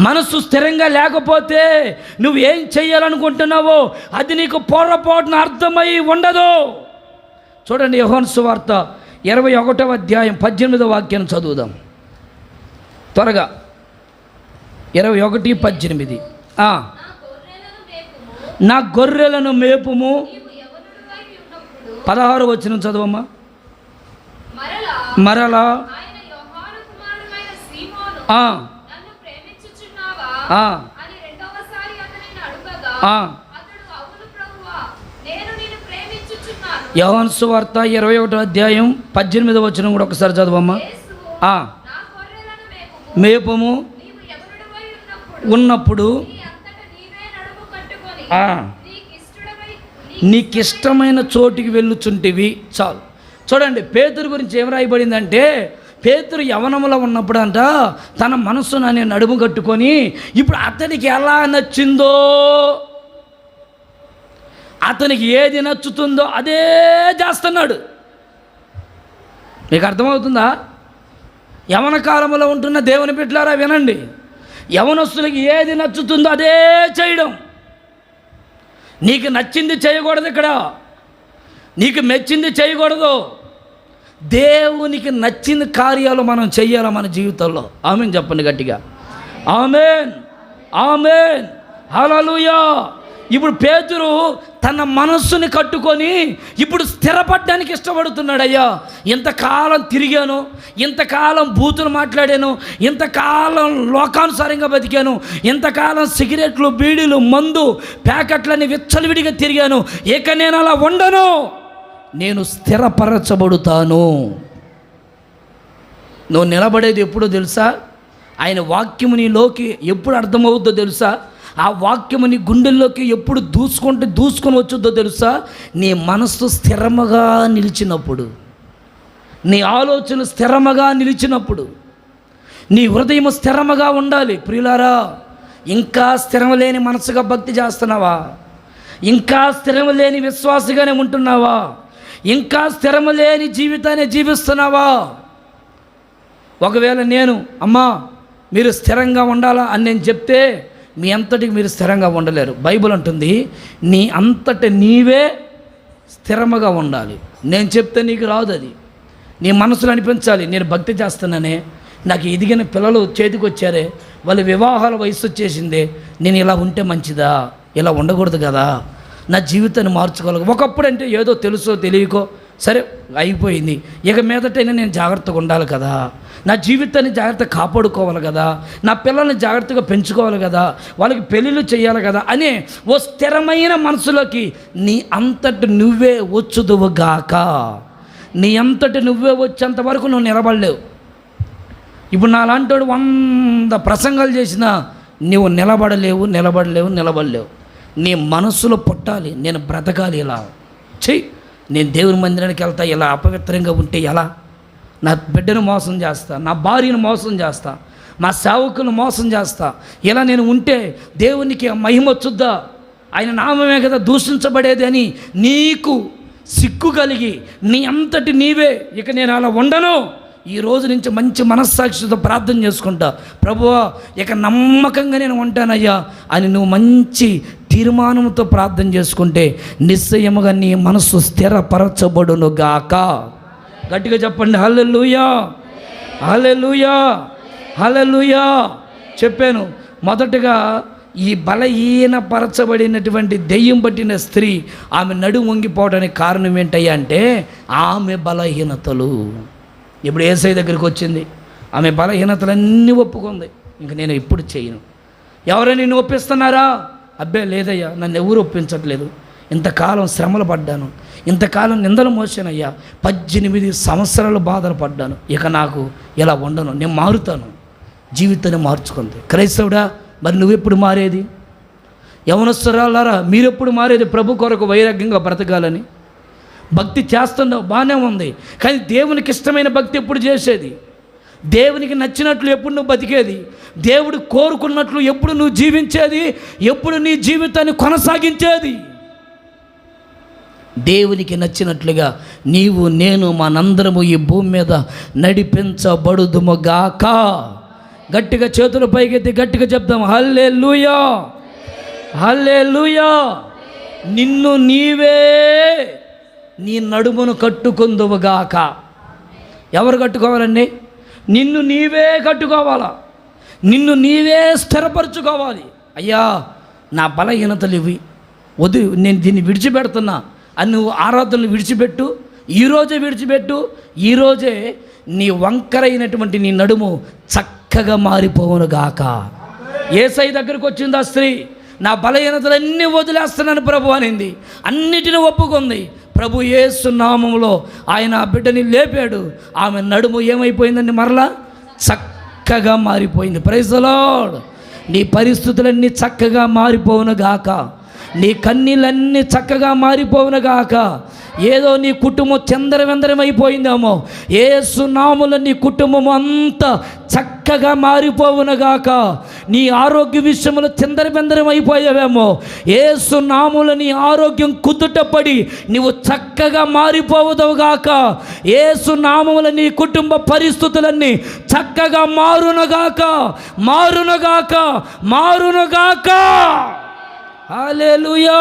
మనస్సు స్థిరంగా లేకపోతే నువ్వు ఏం చేయాలనుకుంటున్నావో అది నీకు పొరపాటున అర్థమై ఉండదు. చూడండి, యోహాను సువార్త 21వ అధ్యాయం 18వ వాక్యాన్ని చదువుదాం త్వరగా. 21:18. నా గొర్రెలను మేపుము. 16వ వచనం చదవమ్మా. మరలా యోహాను సువార్త 21వ అధ్యాయం 18వ వచనం కూడా ఒకసారి చదవమ్మా. మేపము ఉన్నప్పుడు నీకిష్టమైన చోటికి వెళ్ళుచుంటివి. చాలు. చూడండి, పేతురు గురించి ఏం రాయబడిందంటే, పేతురు యవనములో ఉన్నప్పుడు అంట తన మనస్సును అనే నడుము కట్టుకొని ఇప్పుడు అతనికి ఎలా నచ్చిందో అతనికి ఏది నచ్చుతుందో అదే చేస్తున్నాడు. మీకు అర్థమవుతుందా? యవన కాలంలో ఉంటున్న దేవుని బిడ్డలారా వినండి, యవనస్తులకి ఏది నచ్చుతుందో అదే చేయడం. నీకు నచ్చింది చేయకూడదు, ఇక్కడ నీకు మెచ్చింది చేయకూడదు. దేవునికి నచ్చిన కార్యాలు మనం చెయ్యాలి మన జీవితంలో. ఆమేన్ చెప్పండి గట్టిగా, ఆమేన్, ఆమేన్, హల్లెలూయా. ఇప్పుడు పేతురు తన మనస్సుని కట్టుకొని ఇప్పుడు స్థిరపడడానికి ఇష్టపడుతున్నాడు. అయ్యా, ఇంతకాలం తిరిగాను, ఇంతకాలం బూతులు మాట్లాడాను, ఇంతకాలం లోకానుసారంగా బతికాను, ఇంతకాలం సిగరెట్లు, బీడీలు, మందు ప్యాకెట్లని విచ్చలవిడిగా తిరిగాను. ఇక నేను అలా ఉండను, నేను స్థిరపరచబడుతాను. నువ్వు నిలబడేది ఎప్పుడో తెలుసా? ఆయన వాక్యము నీలోకి ఎప్పుడు అర్థమవుద్దో తెలుసా? ఆ వాక్యము నీ గుండెల్లోకి ఎప్పుడు దూసుకొని వచ్చుద్దో తెలుసా? నీ మనస్సు స్థిరముగా నిలిచినప్పుడు, నీ ఆలోచన స్థిరముగా నిలిచినప్పుడు, నీ హృదయం స్థిరముగా ఉండాలి. ప్రియులారా, ఇంకా స్థిరం లేని మనసుగా భక్తి చేస్తున్నావా? ఇంకా స్థిరం లేని విశ్వాసగానే ఉంటున్నావా? ఇంకా స్థిరం లేని జీవితాన్ని జీవిస్తున్నావా? ఒకవేళ నేను అమ్మా మీరు స్థిరంగా ఉండాలా అని నేను చెప్తే మీ అంతటికి మీరు స్థిరంగా ఉండలేరు. బైబిల్ అంటుంది నీ అంతటి నీవే స్థిరముగా ఉండాలి. నేను చెప్తే నీకు రాదు, అది నీ మనసులో అనిపించాలి. నేను భక్తి చేస్తున్నానే, నాకు ఎదిగిన పిల్లలు చేతికి వచ్చారే, వాళ్ళ వివాహాల వయసు వచ్చేసిందే, నేను ఇలా ఉంటే మంచిదా, ఇలా ఉండకూడదు కదా, నా జీవితాన్ని మార్చుకోవాలి. ఒకప్పుడు అంటే ఏదో తెలుసో తెలియకో సరే అయిపోయింది, ఇక మీదటైనా నేను జాగ్రత్తగా ఉండాలి కదా, నా జీవితాన్ని జాగ్రత్తగా కాపాడుకోవాలి కదా, నా పిల్లల్ని జాగ్రత్తగా పెంచుకోవాలి కదా, వాళ్ళకి పెళ్ళిళ్ళు చేయాలి కదా అనే ఓ స్థిరమైన మనసులోకి నీ అంతటి నువ్వే వచ్చుదువుగాక. నీ అంతటి నువ్వే వచ్చేంత వరకు నువ్వు నిలబడలేవు. ఇప్పుడు నాలాంటి వాడు 100 ప్రసంగాలు చేసినా నువ్వు నిలబడలేవు. నీ మనస్సులో పుట్టాలి, నేను బ్రతకాలి, ఇలా చెయ్యి, నేను దేవుని మందిరానికి వెళ్తా, ఇలా అపవిత్రంగా ఉంటే ఎలా, నా బిడ్డను మోసం చేస్తా, నా భార్యను మోసం చేస్తా, మా సేవకులను మోసం చేస్తా, ఇలా నేను ఉంటే దేవునికి మహిమ వచ్చుద్దా, ఆయన నామమే కదా దూషించబడేది అని నీకు సిగ్గు కలిగి నీ అంతటి నీవే ఇక నేను అలా ఉండను, ఈ రోజు నుంచి మంచి మనస్సాక్షితో ప్రార్థన చేసుకుంటా, ప్రభువా ఇక నమ్మకంగా నేను ఉంటానయ్యా అని నువ్వు మంచి తీర్మానంతో ప్రార్థన చేసుకుంటే నిశ్చయముగా నీ మనసు స్థిరపరచబడును గాక. గట్టిగా చెప్పండి హల్లెలూయా, హల్లెలూయా, హల్లెలూయా. చెప్పాను మొదటగా, ఈ బలహీనపరచబడినటువంటి దెయ్యం పట్టిన స్త్రీ ఆమె నడుము వంగిపోవడానికి కారణం ఏంటయ్యా అంటే ఆమె బలహీనతలు. ఇప్పుడు యేసయ్య దగ్గరికి వచ్చింది, ఆమె బలహీనతలన్నీ ఒప్పుకుంది, ఇంక నేను ఇప్పుడు చేయను. ఎవరైనా నిన్ను ఒప్పిస్తున్నారా? అబ్బే లేదయ్యా, నన్ను ఎవరు ఒప్పించట్లేదు, ఇంతకాలం శ్రమలు పడ్డాను, ఇంతకాలం నిందలు మోసానయ్యా, 18 సంవత్సరాలు బాధలు పడ్డాను, ఇక నాకు ఇలా ఉండను, నేను మారుతాను, జీవితాన్ని మార్చుకుంది. క్రైస్తవుడా, మరి నువ్వెప్పుడు మారేది? యవనస్తురాలారా మీరెప్పుడు మారేది? ప్రభు కొరకు వైరాగ్యంగా బ్రతకాలని భక్తి చేస్తున్నావు, బాగానే ఉంది, కానీ దేవునికి ఇష్టమైన భక్తి ఎప్పుడు చేసేది? దేవునికి నచ్చినట్లు ఎప్పుడు నువ్వు బతికేది? దేవుడు కోరుకున్నట్లు ఎప్పుడు నువ్వు జీవించేది? ఎప్పుడు నీ జీవితాన్ని కొనసాగించేది? దేవునికి నచ్చినట్లుగా నీవు నేను మనందరము ఈ భూమి మీద నడిపించబడుదుముగాక. గట్టిగా చేతుల పైకెత్తి గట్టిగా చెప్దాం, హల్లెలూయా, హల్లెలూయా. నిన్ను నీవే నీ నడుమును కట్టుకుందువుగాక. ఎవరు కట్టుకోవాలండి? నిన్ను నీవే కట్టుకోవాలా, నిన్ను నీవే స్థిరపరచుకోవాలి. అయ్యా నా బలహీనతలు ఇవి, నేను దీన్ని విడిచిపెడుతున్నా అని నువ్వు ఆరాధనలు విడిచిపెట్టు, ఈరోజే విడిచిపెట్టు. ఈరోజే నీ వంకరైనటువంటి నీ నడుము చక్కగా మారిపోవునుగాక. యేసయ్య దగ్గరికి వచ్చింది ఆ స్త్రీ, నా బలహీనతలన్నీ వదిలేస్తున్నాను ప్రభు అనింది, అన్నిటిని ఒప్పుకుంది. ప్రభు యేసు నామములో ఆయన ఆ బిడ్డని లేపాడు, ఆమె నడుము ఏమైపోయిందండి? మరలా చక్కగా మారిపోయింది. Praise the Lord. నీ పరిస్థితులన్నీ చక్కగా మారిపోవునుగాక, నీ కన్నీళ్ళన్నీ చక్కగా మారిపోవునుగాక. ఏదో నీ కుటుంబం చందరవందరమైపోయిందేమో, యేసు నామములో నీ కుటుంబం అంతా చక్కగా మారిపోవునుగాక. నీ ఆరోగ్య విషయంలో చందరవందరమైపోయావేమో, యేసు నామములో నీ ఆరోగ్యం కుదుటపడి నీవు చక్కగా మారిపోవుదువుగాక. యేసు నామములో నీ కుటుంబ పరిస్థితులన్నీ చక్కగా మారునుగాక, మారునుగాక, మారునుగాక. హల్లెలూయా.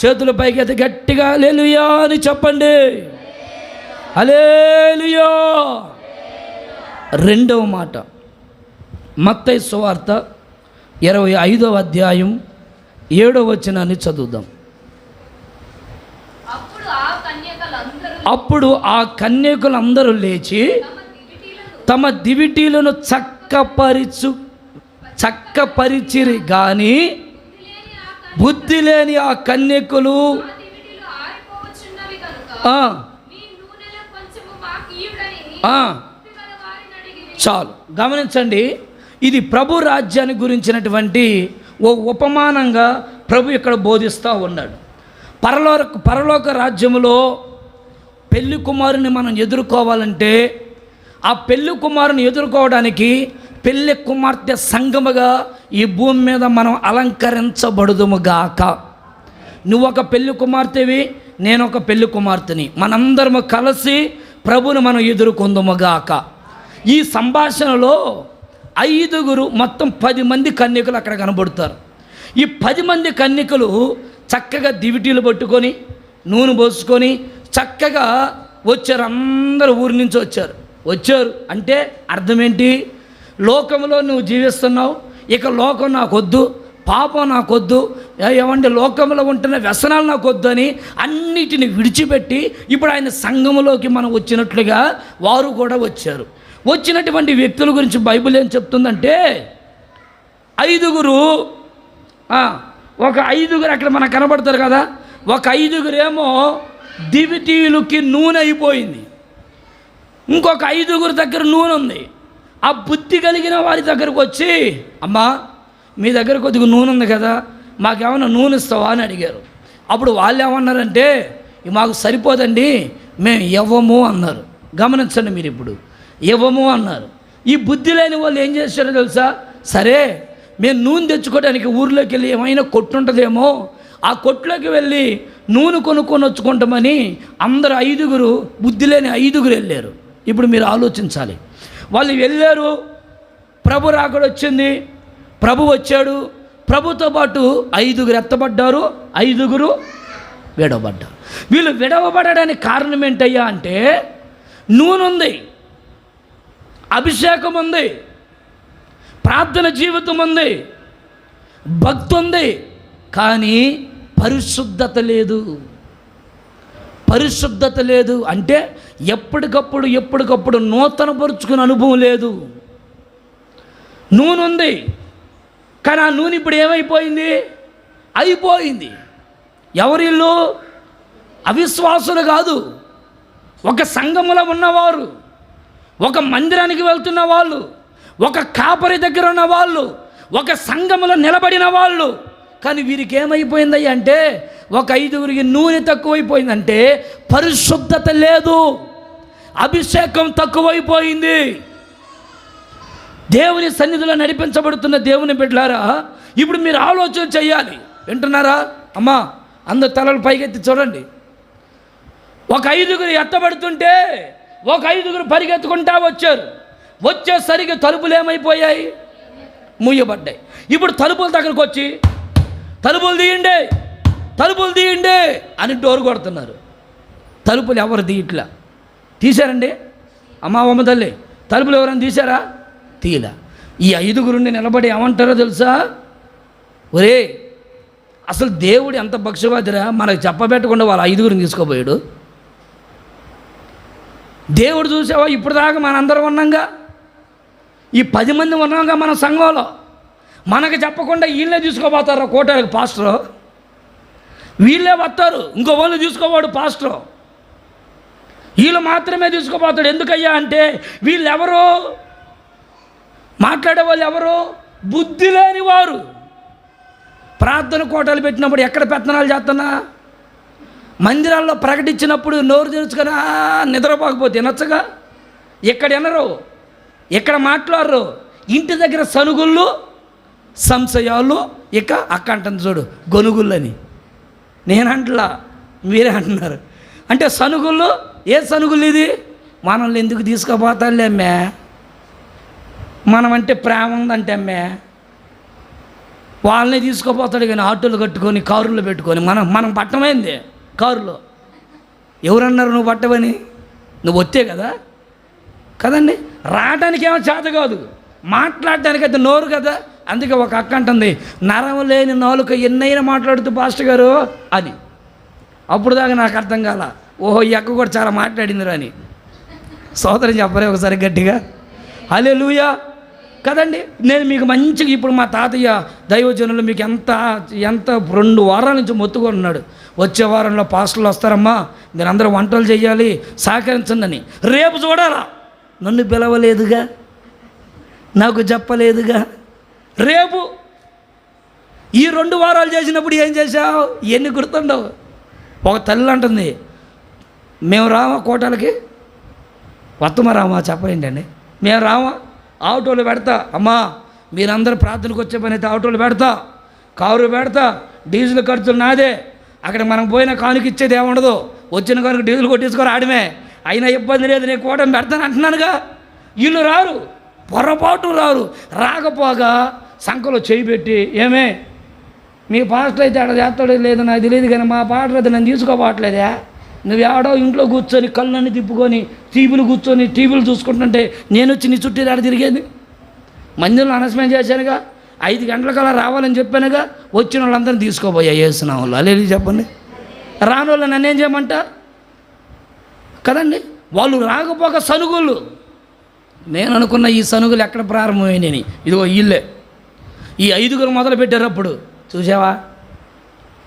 చేతుల పైకెత్తి గట్టిగా హల్లెలూయా అని చెప్పండి. హల్లెలూయా. రెండవ మాట మత్తయి సువార్త 25వ అధ్యాయం 7వ వచనాన్ని చదువుదాం. అప్పుడు ఆ కన్యకులందరూ లేచి తమ దివిటీలను చక్కపరిచిరి గాని బుద్ధి లేని ఆ కన్యకులు చాలు గమనించండి. ఇది ప్రభు రాజ్యాన్ని గురించినటువంటి ఓ ఉపమానంగా ప్రభు ఇక్కడ బోధిస్తూ ఉన్నాడు. పరలోక రాజ్యములో పెళ్లి కుమారుని మనం ఎదుర్కోవాలంటే, ఆ పెళ్లి కుమారుని ఎదుర్కోవడానికి పెళ్లి కుమార్తె సంగముగా ఈ భూమి మీద మనం అలంకరించబడుదుముగాక. నువ్వు ఒక పెళ్లి కుమార్తెవి, నేను ఒక పెళ్లి కుమార్తెని, మనందరము కలిసి ప్రభుని మనం ఎదుర్కొందుముగాక. ఈ సంభాషణలో 5 మొత్తం 10 మంది కన్యకులు అక్కడ కనబడతారు. ఈ 10 మంది కన్యకులు చక్కగా దివిటీలు పట్టుకొని నూనె పోసుకొని చక్కగా వచ్చారు. అందరూ ఊరి నుంచి వచ్చారు అంటే అర్థం ఏంటి? లోకంలో నువ్వు జీవిస్తున్నావు, ఇక లోకం నాకొద్దు, పాపం నాకొద్దు, ఏమంటే లోకంలో ఉంటున్న వ్యసనాలు నాకొద్దు అని అన్నిటిని విడిచిపెట్టి ఇప్పుడు ఆయన సంఘములోకి మనం వచ్చినట్లుగా వారు కూడా వచ్చారు. వచ్చినటువంటి వ్యక్తుల గురించి బైబిల్ ఏం చెప్తుందంటే, 5 ఒక 5 అక్కడ మనకు కనబడతారు కదా. ఒక 5 ఏమో దివిటీలకి నూనె అయిపోయింది, ఇంకొక 5 దగ్గర నూనె ఉంది. ఆ బుద్ధి కలిగిన వారి దగ్గరకు వచ్చి, అమ్మా మీ దగ్గర కొద్దిగా నూనె ఉంది కదా, మాకేమన్నా నూనె ఇస్తావా అని అడిగారు. అప్పుడు వాళ్ళు ఏమన్నారంటే, మాకు సరిపోదండి, మేము ఇవ్వము అన్నారు. గమనించండి మీరు, ఇప్పుడు ఇవ్వము అన్నారు. ఈ బుద్ధి లేని వాళ్ళు ఏం చేశారో తెలుసా? సరే మేము నూనె తెచ్చుకోవడానికి ఊర్లోకి వెళ్ళి ఏమైనా కొట్టు ఉంటుందేమో, ఆ కొట్టులోకి వెళ్ళి నూనె కొనుక్కొని వచ్చుకుంటామని అందరూ 5 బుద్ధి లేని 5 వెళ్ళారు. ఇప్పుడు మీరు ఆలోచించాలి. వాళ్ళు వెళ్ళారు, ప్రభు రాకడ వచ్చింది, ప్రభు వచ్చాడు, ప్రభుతో పాటు 5 ఎత్తబడ్డారు, 5 విడవబడ్డారు. వీళ్ళు విడవబడడానికి కారణం ఏంటయ్యా అంటే, నూనె ఉంది, అభిషేకం ఉంది, ప్రార్థన జీవితం ఉంది, భక్తి ఉంది, కానీ పరిశుద్ధత లేదు. పరిశుద్ధత లేదు అంటే ఎప్పటికప్పుడు నూతన పరుచుకునే అనుభవం లేదు. నూనె ఉంది, కానీ ఆ నూనె ఇప్పుడు ఏమైపోయింది? అయిపోయింది. ఎవరిల్లు? అవిశ్వాసులు కాదు, ఒక సంఘములో ఉన్నవారు, ఒక మందిరానికి వెళ్తున్న వాళ్ళు, ఒక కాపరి దగ్గర ఉన్న వాళ్ళు, ఒక సంఘములో నిలబడిన వాళ్ళు. కానీ వీరికి ఏమైపోయింది అంటే, ఒక 5 నూనె తక్కువైపోయిందంటే పరిశుద్ధత లేదు, అభిషేకం తక్కువైపోయింది. దేవుని సన్నిధిలో నడిపించబడుతున్న దేవుని బిడ్డలారా, ఇప్పుడు మీరు ఆలోచన చేయాలి. వింటున్నారా అమ్మా? అందరు తలలు పైకెత్తి చూడండి. ఒక 5 ఎత్తబడుతుంటే ఒక 5 పరిగెత్తుకుంటా వచ్చారు. వచ్చేసరికి తలుపులు ఏమైపోయాయి? మూయబడ్డాయి. ఇప్పుడు తలుపుల దగ్గరకు వచ్చి తలుపులు తీయండి, తలుపులు తీయండి అని డోర్ కొడుతున్నారు. తలుపులు ఎవరు తీయట్లా? తీశారండి? అమ్మ తల్లి, తలుపులు ఎవరైనా తీశారా? తీయలా. ఈ 5 నిలబడి ఏమంటారో తెలుసా? ఒరే, అసలు దేవుడు ఎంత పక్షపాతిరా, మనకు చెప్పబెట్టకుండా వాళ్ళ 5 తీసుకోపోయాడు. దేవుడు చూసావా? ఇప్పుడు దాకా మనందరం ఉన్నాంగా, ఈ 10 మంది ఉన్నాంగా మన సంఘంలో. మనకు చెప్పకుండా వీళ్ళే తీసుకోపోతారు కోటాలకు పాస్టరు, వీళ్ళే వస్తారు, ఇంకో వాళ్ళు తీసుకోవాడు పాస్టరు, వీళ్ళు మాత్రమే తీసుకోపోతాడు. ఎందుకయ్యా అంటే వీళ్ళెవరు? మాట్లాడే వాళ్ళు ఎవరు? బుద్ధి లేని వారు. ప్రార్థన కోటలు పెట్టినప్పుడు ఎక్కడ పెత్తనాలు చేస్తున్నా? మందిరాల్లో ప్రకటించినప్పుడు నోరు తెరుచుకొని నిద్రపోకపోతే వినొచ్చగా. ఇక్కడ వినరు, ఇక్కడ మాట్లాడరు. ఇంటి దగ్గర సనుగుళ్ళు, సంశయాలు, ఇక అక్క అంటుంది చూడు గొనుగుళ్ళని. నేనంటలా, మీరే అంటున్నారు. అంటే సనుగుళ్ళు, ఏ సనుగులు ఇది? మనల్ని ఎందుకు తీసుకుపోతాడులే అమ్మే, మనం అంటే ప్రేమ ఉందంటే అమ్మే, వాళ్ళని తీసుకుపోతాడు కానీ ఆటోలు కట్టుకొని కారులో పెట్టుకొని మనం పట్టమైంది కారులో. ఎవరన్నారు నువ్వు పట్టవని? నువ్వు వచ్చే కదా కదండి. రావడానికి ఏమో చేత కాదు, మాట్లాడడానికి అయితే నోరు కదా. అందుకే ఒక అక్క అంటుంది, నరం లేని నాలుక ఎన్నైనా మాట్లాడుతూ పాస్టర్ గారు అని. అప్పుడు దాకా నాకు అర్థం కాల, ఓహో ఈ అక్క కూడా చాలా మాట్లాడిందిరా అని. సోదరం చెప్పరే ఒకసారి గట్టిగా హల్లెలూయా కదండి. నేను మీకు మంచిగా ఇప్పుడు మా తాతయ్య దైవజనులు మీకు ఎంత 2 వారాల నుంచి మొత్తుకుంటున్నాడు, వచ్చే వారంలో పాస్టర్లు వస్తారమ్మా, మీరు అందరూ వంటలు చేయాలి, సహకరించండి అని. రేపు చూడాలా, నన్ను పిలవలేదుగా, నాకు చెప్పలేదుగా. రేపు ఈ 2 వారాలు చేసినప్పుడు ఏం చేశావు? ఎన్ని గుర్తుండవు. ఒక తల్లి అంటుంది, మేము రామా కోటలకి, వత్తమా రామా చెప్పలేంటండి, మేము రామా, ఆటోలు పెడతా, అమ్మా మీరందరూ ప్రార్థనకు వచ్చే పని అయితే ఆటోలు పెడతా, కారు పెడతా, డీజిల్ ఖర్చులు నాదే, అక్కడ మనం పోయిన కానుక ఇచ్చేది ఏముండదు, వచ్చిన కానుక డీజిల్ కొట్టేసుకొని ఆడమే, అయినా ఇబ్బంది లేదు, నేను కోటం పెడతాను అంటున్నానుగా. వీళ్ళు రారు, పొరపాటు రారు. రాకపోగా సంఖలో చేయి పెట్టి, ఏమే మీ పాస్టర్ అయితే అక్కడ చేస్తాడో లేదో నాకు తెలియదు కానీ మా పాటలు అయితే నన్ను తీసుకోపోవట్లేదా, నువ్వు ఎవడో ఇంట్లో కూర్చొని కళ్ళన్నీ తిప్పుకొని టీవీలు కూర్చొని టీవీలు చూసుకుంటుంటే నేను వచ్చి నీ చుట్టూ ఆడ తిరిగేది. మందిరంలో అనౌన్స్మెంట్ చేశానుగా, 5 గంటలకల్లా రావాలని చెప్పానుగా, వచ్చిన వాళ్ళందరినీ తీసుకోపోయా వేస్తున్నాం వాళ్ళు. అలేదు చెప్పండి, రాని వాళ్ళు నన్నేం చేయమంట కదండి. వాళ్ళు రాకపోక సనుగులు. నేను అనుకున్న ఈ సనుగులు ఎక్కడ ప్రారంభమైనవి? ఇదిగో వీళ్ళే, ఈ 5 మొదలు పెట్టారప్పుడు చూసావా,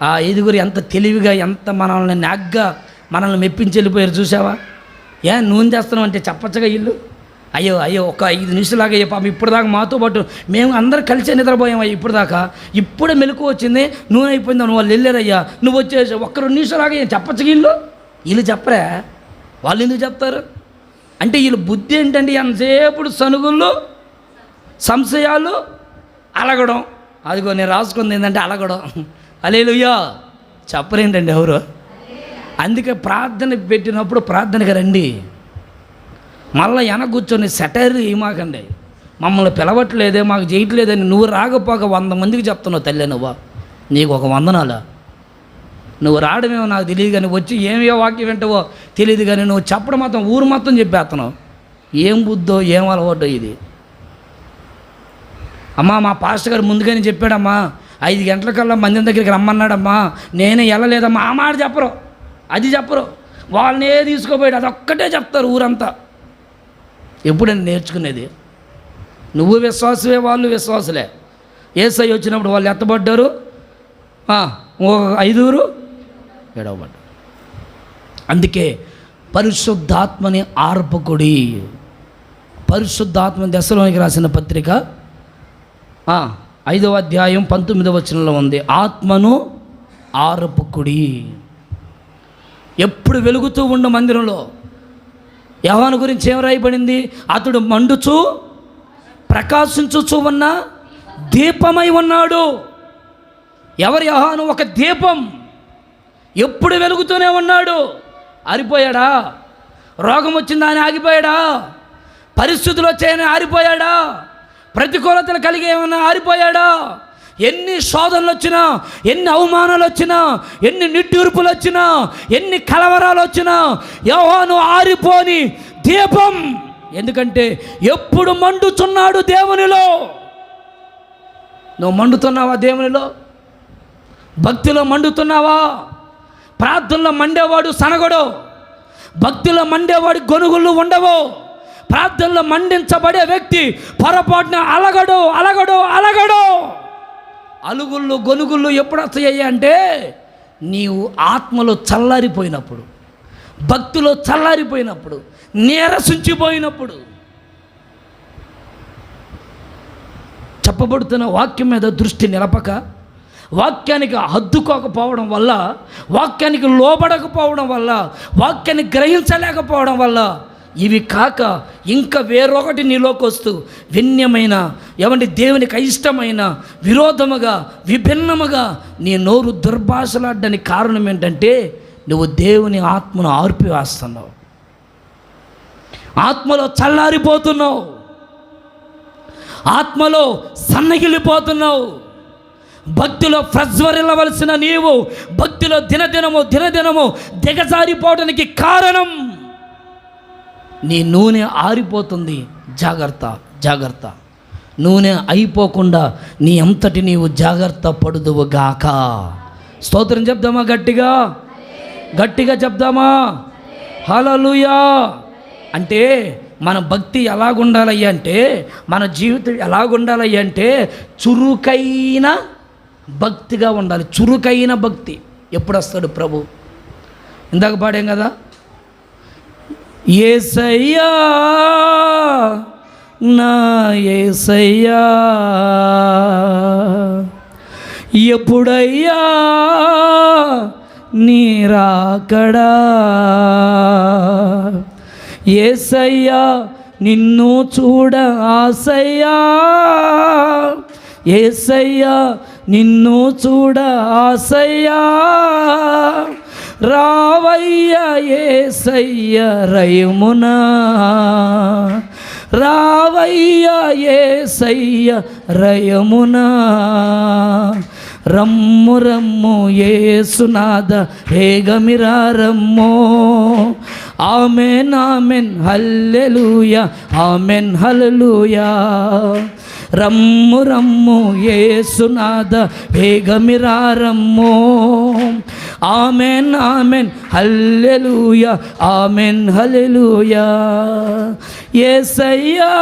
ఆ 5 ఎంత తెలివిగా, ఎంత మనల్ని నాగ్గా మనల్ని మెప్పించి వెళ్ళిపోయారు చూసావా. నూనె చేస్తున్నాం అంటే చెప్పచ్చగా వీళ్ళు, అయ్యో ఒక 5 నిమిషాలాగా అయ్యో పాపం ఇప్పుడు దాకా మాతో పాటు మేము అందరం కలిసే నిద్రపోయామయ్యా, ఇప్పుడు దాకా ఇప్పుడే మెలకు వచ్చింది, నూనె అయిపోయింది అని వాళ్ళు వెళ్ళారయ్యా, నువ్వు వచ్చేసి ఒక్క 2 నిమిషాలాగా చెప్పచ్చగా వీళ్ళు చెప్పరా, వాళ్ళు ఎందుకు చెప్తారు అంటే వీళ్ళు బుద్ధి ఏంటండి, ఎంతసేపు సనుగుళ్ళు, సంశయాలు, అలగడం. అదిగో నేను రాసుకుంది ఏంటంటే అలగడం. హల్లెలూయా చెప్పరేంటండి ఎవరు. అందుకే ప్రార్థన పెట్టినప్పుడు ప్రార్థనకి రండి, మళ్ళీ వెనక కూర్చొని సెటైర్ మాకండి, మమ్మల్ని పిలవట్లేదే, మాకు చేయట్లేదని నువ్వు రాకపోక 100 మందికి చెప్తున్నావు తల్లి, నువ్వు నీకు ఒక వందనాలు. నువ్వు రావడమేమో నాకు తెలియదు కానీ వచ్చి ఏమో వాక్యం వింటావో తెలియదు కానీ నువ్వు చెప్పడం మాత్రం ఊరు మొత్తం చెప్పేస్తున్నావు. ఏం బుద్ధో ఏం అలవాటో ఇది. అమ్మా మా పాస్టర్ గారు ముందుగానే చెప్పాడమ్మా, 5 గంటలకల్లా మందిరం దగ్గరికి రమ్మన్నాడమ్మా, నేనే వెళ్ళలేదమ్మా. ఆ మాట చెప్పరు, అది చెప్పరు, వాళ్ళనే తీసుకోపోయాడు, అదొక్కటే చెప్తారు ఊరంతా. ఎప్పుడైనా నేర్చుకునేది? నువ్వు విశ్వాసమే, వాళ్ళు విశ్వాసులే. యేసయ్య వచ్చినప్పుడు వాళ్ళు ఎత్తబడ్డారు, 5 ఎడవబడ్డారు. అందుకే పరిశుద్ధాత్మని ఆర్పకుడి. పరిశుద్ధాత్మ దశలోనికి రాసిన పత్రిక 5వ అధ్యాయం 19వ వచనంలో ఉంది, ఆత్మను ఆర్పకుడి. ఎప్పుడు వెలుగుతూ ఉన్న మందిరంలో యోహాను గురించి ఏం రాయబడింది? అతడు మండుచు ప్రకాశించుచు ఉన్న దీపమై ఉన్నాడు. ఎవరు యోహాను? ఒక దీపం, ఎప్పుడు వెలుగుతూనే ఉన్నాడు. ఆరిపోయాడా? రోగం వచ్చిందా అని ఆగిపోయాడా? పరిస్థితులు వచ్చాయని ఆరిపోయాడా? ప్రతికూలతలు కలిగి ఏమన్నా ఆరిపోయాడా? ఎన్ని శోధనలు వచ్చినా, ఎన్ని అవమానాలు వచ్చినా, ఎన్ని నిట్టూర్పులు వచ్చినా, ఎన్ని కలవరాలు వచ్చినా యోహాను ఆరిపోని దీపం. ఎందుకంటే ఎప్పుడు మండుతున్నాడు దేవునిలో. నువ్వు మండుతున్నావా దేవునిలో? భక్తిలో మండుతున్నావా? ప్రార్థనలో మండేవాడు సనగడు, భక్తిలో మండేవాడు గొనుగుళ్ళు ఉండవు. ప్రార్థనలో మండించబడే వ్యక్తి పొరపాటున అలగడు. అలుగుళ్ళు గొనుగుళ్ళు ఎప్పుడు వస్తాయి అంటే నీవు ఆత్మలో చల్లారిపోయినప్పుడు, భక్తిలో చల్లారిపోయినప్పుడు, నీరసించిపోయినప్పుడు. చెప్పబడుతున్న వాక్యం మీద దృష్టి నిలపక వాక్యానికి హద్దుకోకపోవడం వల్ల, వాక్యానికి లోబడకపోవడం వల్ల, వాక్యాన్ని గ్రహించలేకపోవడం వల్ల, ఇవి కాక ఇంకా వేరొకటి నీలోకి వస్తూ విన్యమైన ఏమంటే దేవునికి అయిష్టమైన విరోధముగా విభిన్నముగా నీ నోరు దుర్భాషలాడడానికి కారణం ఏంటంటే నువ్వు దేవుని ఆత్మను ఆర్పివేస్తున్నావు, ఆత్మలో చల్లారిపోతున్నావు, ఆత్మలో సన్నగిలిపోతున్నావు. భక్తిలో ప్రజ్వరిల్లవలసిన నీవు భక్తిలో దినదినము దిగజారిపోవడానికి కారణం నీ నూనె ఆరిపోతుంది. జాగ్రత్త. నూనె అయిపోకుండా నీ అంతటి నీవు జాగ్రత్త పడుదువుగాక. స్తోత్రం చెప్దామా? గట్టిగా చెప్దామా? హల్లెలూయా. అంటే మన భక్తి ఎలాగుండాలయ్యా అంటే, మన జీవితం ఎలాగుండాలయ్యా అంటే చురుకైన భక్తిగా ఉండాలి. చురుకైన భక్తి ఎప్పుడు వస్తాడు ప్రభు? ఇందాక పాడాం కదా, యేసయ్యా నా యేసయ్యా ఎప్పుడయ్యా నీ రాకడా, యేసయ్యా నిన్ను చూడ ఆసయ్యా, యేసయ్యా నిన్ను చూడ ఆసయ్యా, రావయ్యా యేసయ్య రయమునా, రావయ్యా యేసయ్య రయమునా, రమ్ము యేసునాథ వేగమిరా రమ్మో. Amen hallelujah, amen hallelujah. రమ్ము యేసునాథ వేగమిరా రమ్మో. Amen hallelujah, amen hallelujah. Yesayya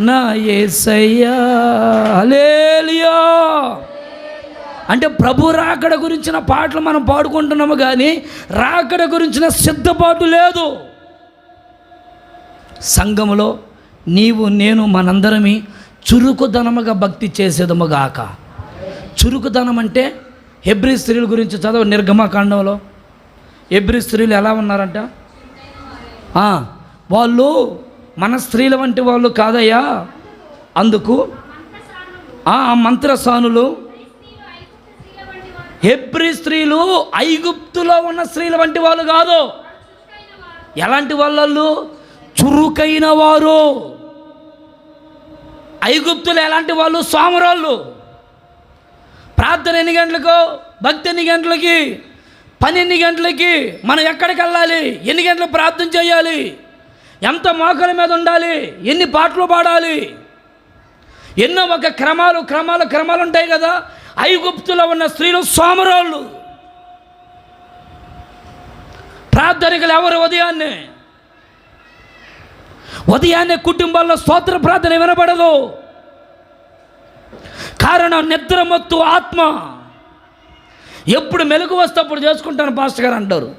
నా యేసయ్యా హల్లెలూయా. అంటే ప్రభు రాకడ గురించిన పాటలు మనం పాడుకుంటున్నాము, కానీ రాకడ గురించిన సిద్ధపాటు లేదు. సంఘములో నీవు నేను మనందరమి చురుకుదనముగా భక్తి చేసేదముగాక. చురుకుదనం అంటే హెబ్రీ స్త్రీల గురించి చదవ నిర్గమకాండంలో. హెబ్రీ స్త్రీలు ఎలా ఉన్నారంట? వాళ్ళు మన స్త్రీల వంటి వాళ్ళు కాదయ్యా. అందుకు ఆ మంత్రసానులు హెబ్రీ స్త్రీలు ఐగుప్తులో ఉన్న స్త్రీల వంటి వాళ్ళు కాదు. ఎలాంటి వాళ్ళు? చురుకైన వారు. ఐగుప్తులు ఎలాంటి వాళ్ళు? సోమరాళ్ళు. ప్రార్థన ఎన్ని గంటలకు? భక్తి ఎన్ని గంటలకి? పని ఎన్ని గంటలకి? మనం ఎక్కడికి వెళ్ళాలి? ఎన్ని గంటలకు ప్రార్థన చేయాలి? ఎంత మోకల మీద ఉండాలి? ఎన్ని పాటలు పాడాలి? ఎన్నో ఒక క్రమాలు ఉంటాయి కదా. ఐగుప్తులో ఉన్న స్త్రీలు సోమరాళ్ళు. ప్రార్థనకులు ఎవరు? ఉదయాన్నే కుటుంబాల్లో స్తోత్ర ప్రార్థన వినబడదు. కారణం నిద్రమత్తు ఆత్మ. ఎప్పుడు మెలకు వస్తే అప్పుడు చేసుకుంటాను పాస్టర్ గారు అంటారు.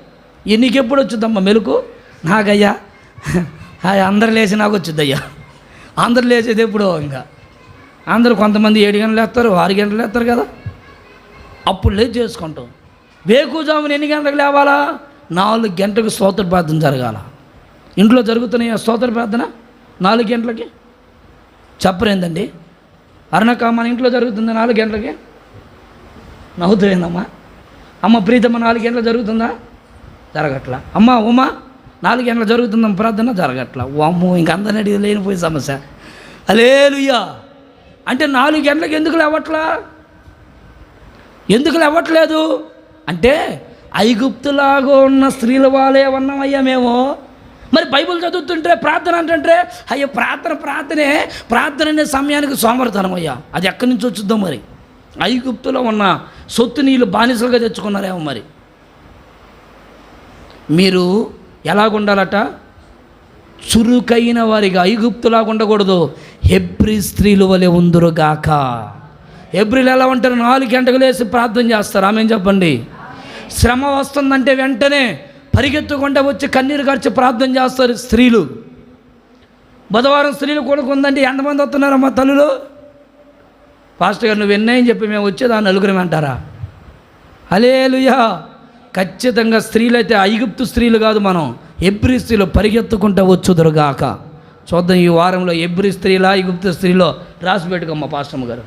నీకు ఎప్పుడు వచ్చిందమ్మా మెలకు? నాకయ్యా అందరు లేచి నాకు వచ్చిందయ్యా. అందరు లేచేది ఎప్పుడో. ఇంకా అందరూ కొంతమంది 7 గంటలు లేస్తారు, 6 గంటలు లేస్తారు కదా. అప్పుడు లేచి చేసుకుంటాం. వేకుజామున ఎన్ని గంటలకు లేవాలా? 4 గంటలకు స్తోత్ర ప్రార్థన జరగాల. ఇంట్లో జరుగుతున్నాయి స్తోత్ర ప్రార్థన 4 గంటలకి. చెప్పరేందండి? అరుణక మన ఇంట్లో జరుగుతుందా 4 గంటలకి? నవ్వుతుందమ్మా. అమ్మ ప్రీతమ్మ 4 గంటలకు జరుగుతుందా? జరగట్లా. అమ్మ ఉమా 4 గంటలకు జరుగుతుందమ్మ ప్రార్థన? జరగట్లా. అమ్మో ఇంక అందరినీ అడిగి లేనిపోయి సమస్య. హల్లెలూయా. అంటే 4 గంటలకు ఎందుకు లేవట్లేదు అంటే ఐగుప్తులాగా ఉన్న స్త్రీల వాళ్ళే ఉన్నామయ్యా మేము. మరి బైబిల్ చదువుతుంటే ప్రార్థన అంటే అయ్యో ప్రార్థన అనే సమయానికి సోమరితనం అయ్యా. అది ఎక్కడి నుంచి వచ్చుద్దాం మరి? ఐగుప్తులో ఉన్న సొత్తు నీళ్ళు బానిసలుగా తెచ్చుకున్నారేమో. మరి మీరు ఎలాగుండాలట? చురుకైన వారిగా. ఐగుప్తులాగా ఉండకూడదు, హెబ్రీ స్త్రీలు వలె ఉందురుగాక. హెబ్రీలు ఎలా ఉంటారు? 4 గంటలకు లేసి ప్రార్థన చేస్తారు. ఆమెను చెప్పండి. శ్రమ వస్తుందంటే వెంటనే పరిగెత్తుకుంటే వచ్చి కన్నీరు కార్చి ప్రార్థన చేస్తారు స్త్రీలు. బుధవారం స్త్రీలు కొడుకు ఉందంటే ఎంతమంది వస్తున్నారమ్మా తల్లులు? పాస్టర్ గారు నువ్వు ఎన్నని చెప్పి మేము వచ్చేదా నలుగురం అంటారా? హల్లెలూయా. ఖచ్చితంగా స్త్రీలు అయితే ఐగుప్తు స్త్రీలు కాదు, మనం హెబ్రీ స్త్రీలు పరిగెత్తుకుంటూ వచ్చుదురుగాక. చూద్దాం ఈ వారంలో హెబ్రీ స్త్రీలా ఐగుప్తు స్త్రీలో రాసి పెట్టుకోమ్మ పాస్టమ్మ గారు.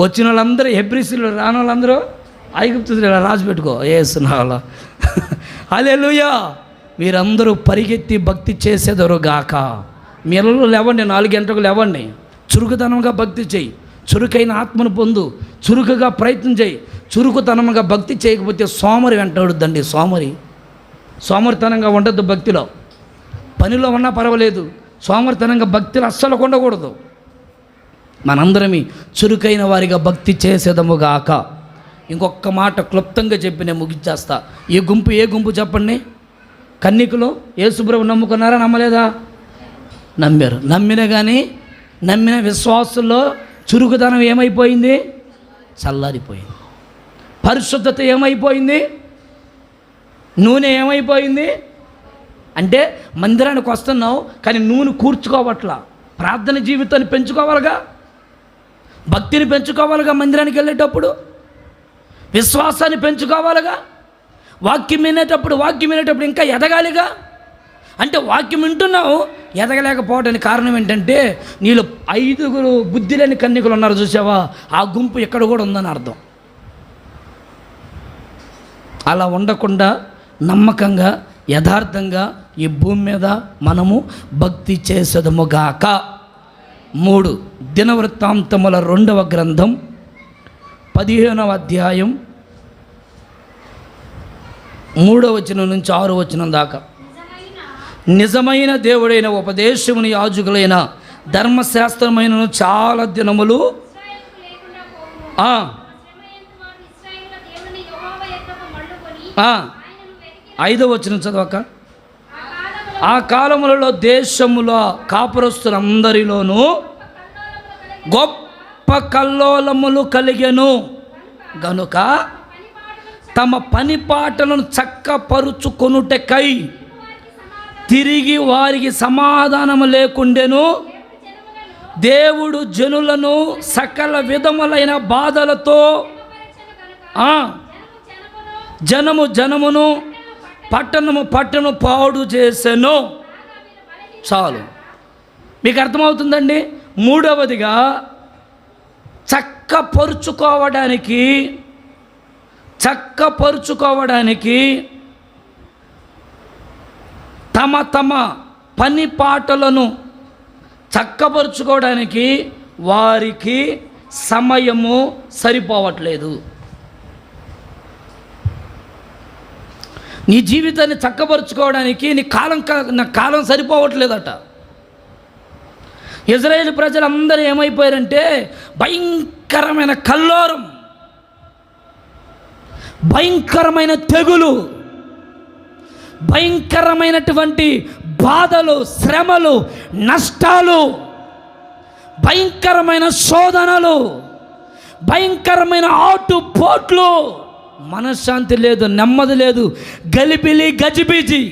వచ్చిన వాళ్ళందరూ హెబ్రీ స్త్రీలు, రాని వాళ్ళందరూ ఐగుప్తు స్త్రీలు రాసి పెట్టుకో ఏసునాలో. హల్లెలూయా. మీరందరూ పరిగెత్తి భక్తి చేసేదరుగాక. మీరు లేవండి, 4 గంటలకు లేవండి, చురుకుతనంగా భక్తి చేయి, చురుకైన ఆత్మను పొందు, చురుకుగా ప్రయత్నం చేయి. చురుకుతనంగా భక్తి చేయకపోతే సోమరి వెంటాడుద్దండి. సోమరితనంగా ఉండద్దు భక్తిలో. పనిలో ఉన్నా పర్వాలేదు, సోమరితనంగా భక్తిలో అస్సలు ఉండకూడదు. మనందరమీ చురుకైన వారిగా భక్తి చేసేదముగాక. ఇంకొక మాట క్లుప్తంగా చెప్పి నేను ముగించేస్తా. ఏ గుంపు చెప్పండి? కన్నికలో యేసుప్రభు నమ్ముకున్నారా, నమ్మలేదా? నమ్మారు. నమ్మిన విశ్వాసుల్లో చురుకుదనం ఏమైపోయింది? చల్లారిపోయింది. పరిశుద్ధత ఏమైపోయింది? నూనె ఏమైపోయింది? అంటే మందిరానికి వస్తున్నావు కానీ నూనె కూర్చుకోవట్లా. ప్రార్థన జీవితాన్ని పెంచుకోవాలిగా, భక్తిని పెంచుకోవాలిగా, మందిరానికి వెళ్ళేటప్పుడు విశ్వాసాన్ని పెంచుకోవాలిగా, వాక్యం వినేటప్పుడు ఇంకా ఎదగాలిగా. అంటే వాక్యం వింటున్నావు, ఎదగలేకపోవడానికి కారణం ఏంటంటే నీళ్ళు 5 బుద్ధి లేని కన్యకులు ఉన్నారు చూసావా, ఆ గుంపు ఇక్కడ కూడా ఉందని అర్థం. అలా ఉండకుండా నమ్మకంగా యథార్థంగా ఈ భూమి మీద మనము భక్తి చేసేదముగాక. 3 దినవృత్తాంతముల 2వ గ్రంథం 15వ అధ్యాయం 3వ వచనం నుంచి 6వ వచనం దాకా. నిజమైన దేవుడైన ఉపదేశముని యాజకులైన ధర్మశాస్త్రమైనను చాలా దినములు 5వ వచనం చదవక. ఆ కాలములలో దేశముల కాపురస్తులందరిలోనూ గొప్ప కల్లోలములు కలిగెను గనుక తమ పని పాటలను చక్కపరుచుకొనుటకై తిరిగి వారికి సమాధానము లేకుండెను. దేవుడు జనులను సకల విధములైన బాధలతో జనమును పట్టణము పాడు చేసెను. చాలు, మీకు అర్థమవుతుందండి. 3వదిగా చక్కపరుచుకోవడానికి తమ పని పాటలను చక్కపరుచుకోవడానికి వారికి సమయము సరిపోవట్లేదు. నీ జీవితాన్ని చక్కపరుచుకోవడానికి నా కాలం సరిపోవట్లేదట. ఇజ్రాయేల్ ప్రజలందరూ ఏమైపోయారంటే భయంకరమైన కల్లోరం, భయంకరమైన తెగులు, భయంకరమైనటువంటి బాధలు, శ్రమలు, నష్టాలు, భయంకరమైన శోధనలు, భయంకరమైన ఆటుపోట్లు, మనశ్శాంతి లేదు, నెమ్మది లేదు, గలిబిలి గజిబిజి,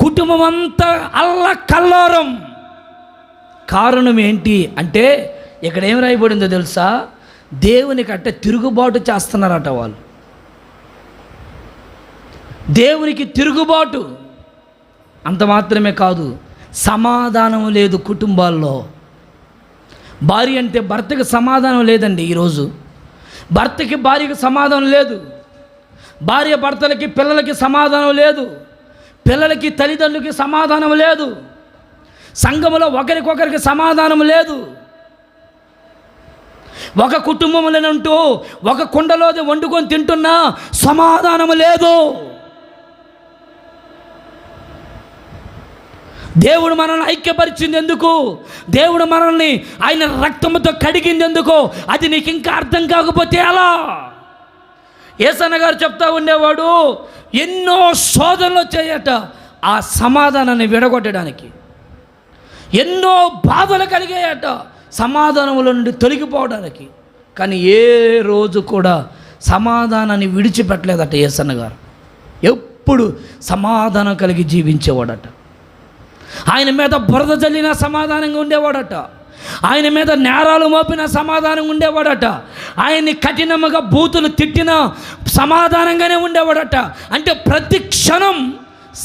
కుటుంబం అంతా అల్లకల్లోరం. కారణం ఏంటి అంటే ఇక్కడ ఏం రాయబడిందో తెలుసా? దేవునికి అట్ట తిరుగుబాటు చేస్తున్నారట వాళ్ళు. దేవునికి తిరుగుబాటు. అంత మాత్రమే కాదు, సమాధానం లేదు కుటుంబాల్లో. భార్య అంటే భర్తకి సమాధానం లేదండి ఈరోజు. భర్తకి భార్యకి సమాధానం లేదు, భార్య భర్తలకి పిల్లలకి సమాధానం లేదు, పిల్లలకి తల్లిదండ్రులకి సమాధానం లేదు, సంఘములో ఒకరికొకరికి సమాధానం లేదు. ఒక కుటుంబంలోనంటూ ఒక కుండలోది వండుకొని తింటున్నా సమాధానం లేదు. దేవుడు మనల్ని ఐక్యపరిచింది ఎందుకు? దేవుడు మనల్ని ఆయన రక్తముతో కడిగింది ఎందుకు? అది నీకు ఇంకా అర్థం కాకపోతే అలా. యేసన్న గారు చెప్తా ఉండేవాడు, ఎన్నో శోధనలు వచ్చాయట ఆ సమాధానాన్ని విడగొట్టడానికి. ఎన్నో బాధలు కలిగాయట సమాధానముల నుండి తొలగిపోవడానికి. కానీ ఏ రోజు కూడా సమాధానాన్ని విడిచిపెట్టలేదట యేసన్న గారు. ఎప్పుడు సమాధానం కలిగి జీవించేవాడట. ఆయన మీద బురద జల్లిన సమాధానంగా ఉండేవాడట. ఆయన మీద నేరాలు మోపిన సమాధానం ఉండేవాడట. ఆయన్ని కఠినంగా బూతులు తిట్టిన సమాధానంగానే ఉండేవాడట. అంటే ప్రతి క్షణం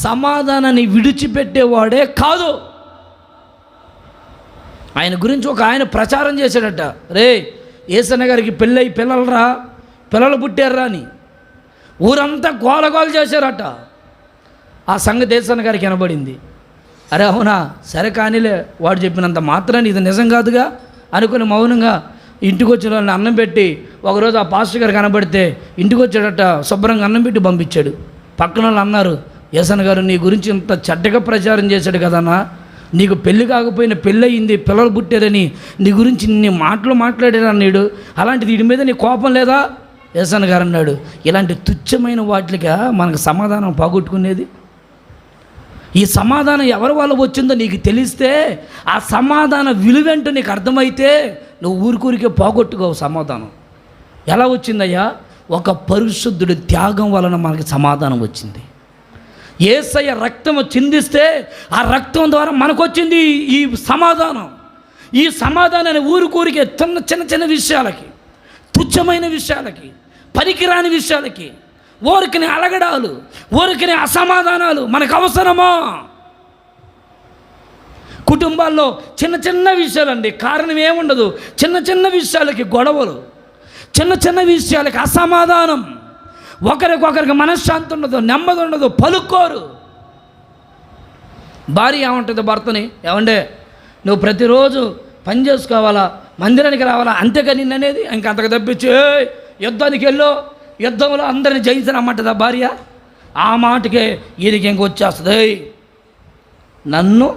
సమాధానాన్ని విడిచిపెట్టేవాడే కాదు. ఆయన గురించి ఒక ఆయన ప్రచారం చేశాడట, రే యేసన్న గారికి పెళ్ళై పిల్లలు పుట్టారా అని ఊరంతా గోలగోలు చేశారట. ఆ సంగతి యేసన్న గారికి వినబడింది. అరే అవునా, సరే కానీలే, వాడు చెప్పినంత మాత్రాన్ని ఇది నిజం కాదుగా అనుకుని మౌనంగా ఇంటికి వచ్చిన వాళ్ళని అన్నం పెట్టి, ఒకరోజు ఆ పాస్టర్ గారు కనబడితే ఇంటికి వచ్చాడట, శుభ్రంగా అన్నం పెట్టి పంపించాడు. పక్కన వాళ్ళు అన్నారు, యేసన్న గారు నీ గురించి ఇంత చెడ్డగా ప్రచారం చేశాడు కదన్నా, నీకు పెళ్ళి కాకపోయినా పెళ్ళి అయింది, పిల్లలు పుట్టారని నీ గురించి ఇన్ని మాటలు మాట్లాడాడు అన్నాడు, అలాంటిది వీడి మీద నీ కోపం లేదా? యేసన్న గారు అన్నాడు, ఇలాంటి తుచ్చమైన వాటిగా మనకు సమాధానం పోగొట్టుకునేది. ఈ సమాధానం ఎవరి వల్ల వచ్చిందో నీకు తెలిస్తే, ఆ సమాధాన విలువేంటో నీకు అర్థమైతే నువ్వు ఊరికే పోగొట్టుకోవు సమాధానం. ఎలా వచ్చిందయ్యా? ఒక పరిశుద్ధుడి త్యాగం వలన మనకి సమాధానం వచ్చింది. యేసయ్య రక్తము చిందిస్తే ఆ రక్తం ద్వారా మనకు వచ్చింది ఈ సమాధానం. ఈ సమాధానాన్ని ఊరికే చిన్న విషయాలకి, తుచ్చమైన విషయాలకి, పనికిరాని విషయాలకి, ఊరికనే అలగడాలు, ఊరికనే అసమాధానాలు మనకు అవసరమా? కుటుంబాల్లో చిన్న విషయాలండి, కారణం ఏముండదు, చిన్న విషయాలకి గొడవలు, చిన్న విషయాలకి అసమాధానం, ఒకరికొకరికి మనశ్శాంతి ఉండదు, నెమ్మది ఉండదు, పలుకోరు. భార్య ఏమంటుంది భర్తని, ఏమండే నువ్వు ప్రతిరోజు పని చేసుకోవాలా, మందిరానికి రావాలా, అంతేగా నిన్ను అనేది. ఇంకంతకు తప్పించి యుద్ధానికి వెళ్ళు, యుద్ధంలో అందరిని జయించనమ్మంటుందా భార్య? ఆ మాటకే ఈయనకి ఇంకొచ్చేస్తుంది, నన్ను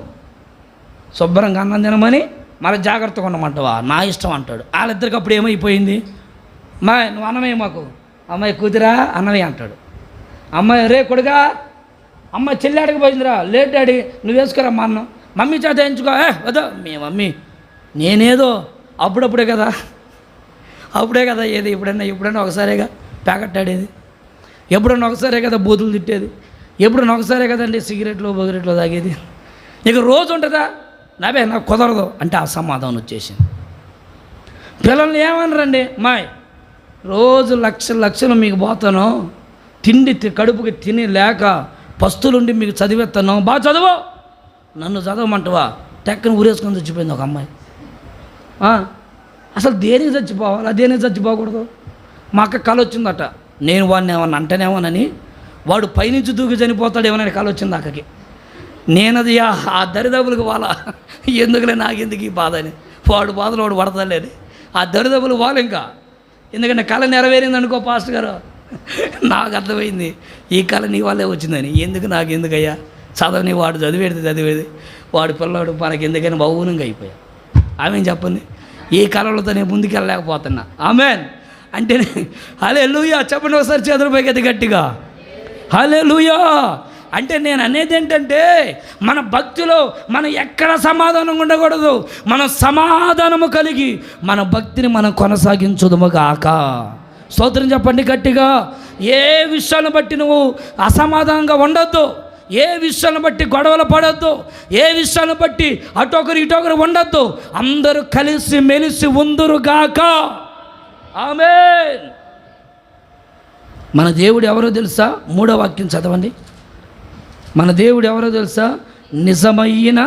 శుభ్రంగా అన్నం తినమని మళ్ళీ జాగ్రత్తగా ఉండమంటావా, నా ఇష్టం అంటాడు. వాళ్ళిద్దరికి అప్పుడు ఏమైపోయింది, నువ్వు అన్నమే మాకు, అమ్మాయి కూతురా అన్నమే అంటాడు. అమ్మాయి రే కొడుగా, అమ్మాయి చెల్లాడికి పోయిందిరా, లేట్ డాడీ నువ్వు వేసుకురమ్మా అన్నం, మమ్మీ చేత వేయించుకో. వద్దా మీ మమ్మీ, నేనేదో అప్పుడే కదా ఏది, ఎప్పుడైనా ఒకసారిగా ప్యాకెట్ ఆడేది, ఎప్పుడన్నా ఒకసారే కదా బూతులు తిట్టేది, ఎప్పుడన్నా ఒకసారే కదండి సిగరెట్లు బొగరెట్లు తాగేది, ఇక రోజు ఉంటుందా? నాకు కుదరదు అంటే ఆ సమాధానం వచ్చేసింది. పిల్లల్ని ఏమనరండి, రోజు లక్షలు మీకు పోతాను, తిండి కడుపుకి తిని లేక పస్తులుండి మీకు చదివేస్తాను, బాగా చదువు, నన్ను చదవమంటవా? టెక్కను ఊరేసుకొని చచ్చిపోయింది ఒక అమ్మాయి. అసలు దేనికి చచ్చిపోవాలా, దేనికి చచ్చిపోకూడదు? మా అక్క కళ వచ్చిందట, నేను వాడిని ఏమన్నా అంటేనేమోనని, వాడు పైనుంచి దూకి చనిపోతాడు ఏమన్నా కళ వచ్చింది అక్కకి. నేనది ఆ దరిదబ్బులకు వాళ్ళ ఎందుకులే నాకెందుకు ఈ బాధ అని, వాడు బాధలు వాడు పడతాలేని ఆ దరిదబ్బులు వాళ్ళు ఇంకా. ఎందుకంటే కళ నెరవేరింది అనుకో పాస్టర్ గారు, నాకు అర్థమైంది ఈ కళ నీ వాళ్ళే వచ్చిందని. నాకెందుకయ్యా, చదవని వాడు చదివేది వాడు పిల్లవాడు మనకి ఎందుకని మౌనంగా అయిపోయా. ఆమె చెప్పండి, ఈ కళలతో నేను ముందుకెళ్ళలేకపోతున్నా. ఆమెన్ అంటే హల్లెలూయా చెప్పండి ఒకసారి, చేతుల పైకి గట్టిగా హల్లెలూయా. అంటే నేను అనేది ఏంటంటే, మన భక్తిలో మనం ఎక్కడ సమాధానం ఉండకూడదు, మనం సమాధానము కలిగి మన భక్తిని మనం కొనసాగించుదుముగాక. స్తోత్రం చెప్పండి గట్టిగా. ఏ విషయాన్ని బట్టి నువ్వు అసమాధానంగా ఉండొద్దు, ఏ విషయాన్ని బట్టి గొడవలు పడొద్దు, ఏ విషయాన్ని బట్టి అటొకరు ఇటొకరు ఉండొద్దు, అందరూ కలిసి మెలిసి ఉందురుగాక. ఆమేన్. మన దేవుడు ఎవరో తెలుసా? 3వ వాక్యం చదవండి. మన దేవుడు ఎవరో తెలుసా? నిజమైన,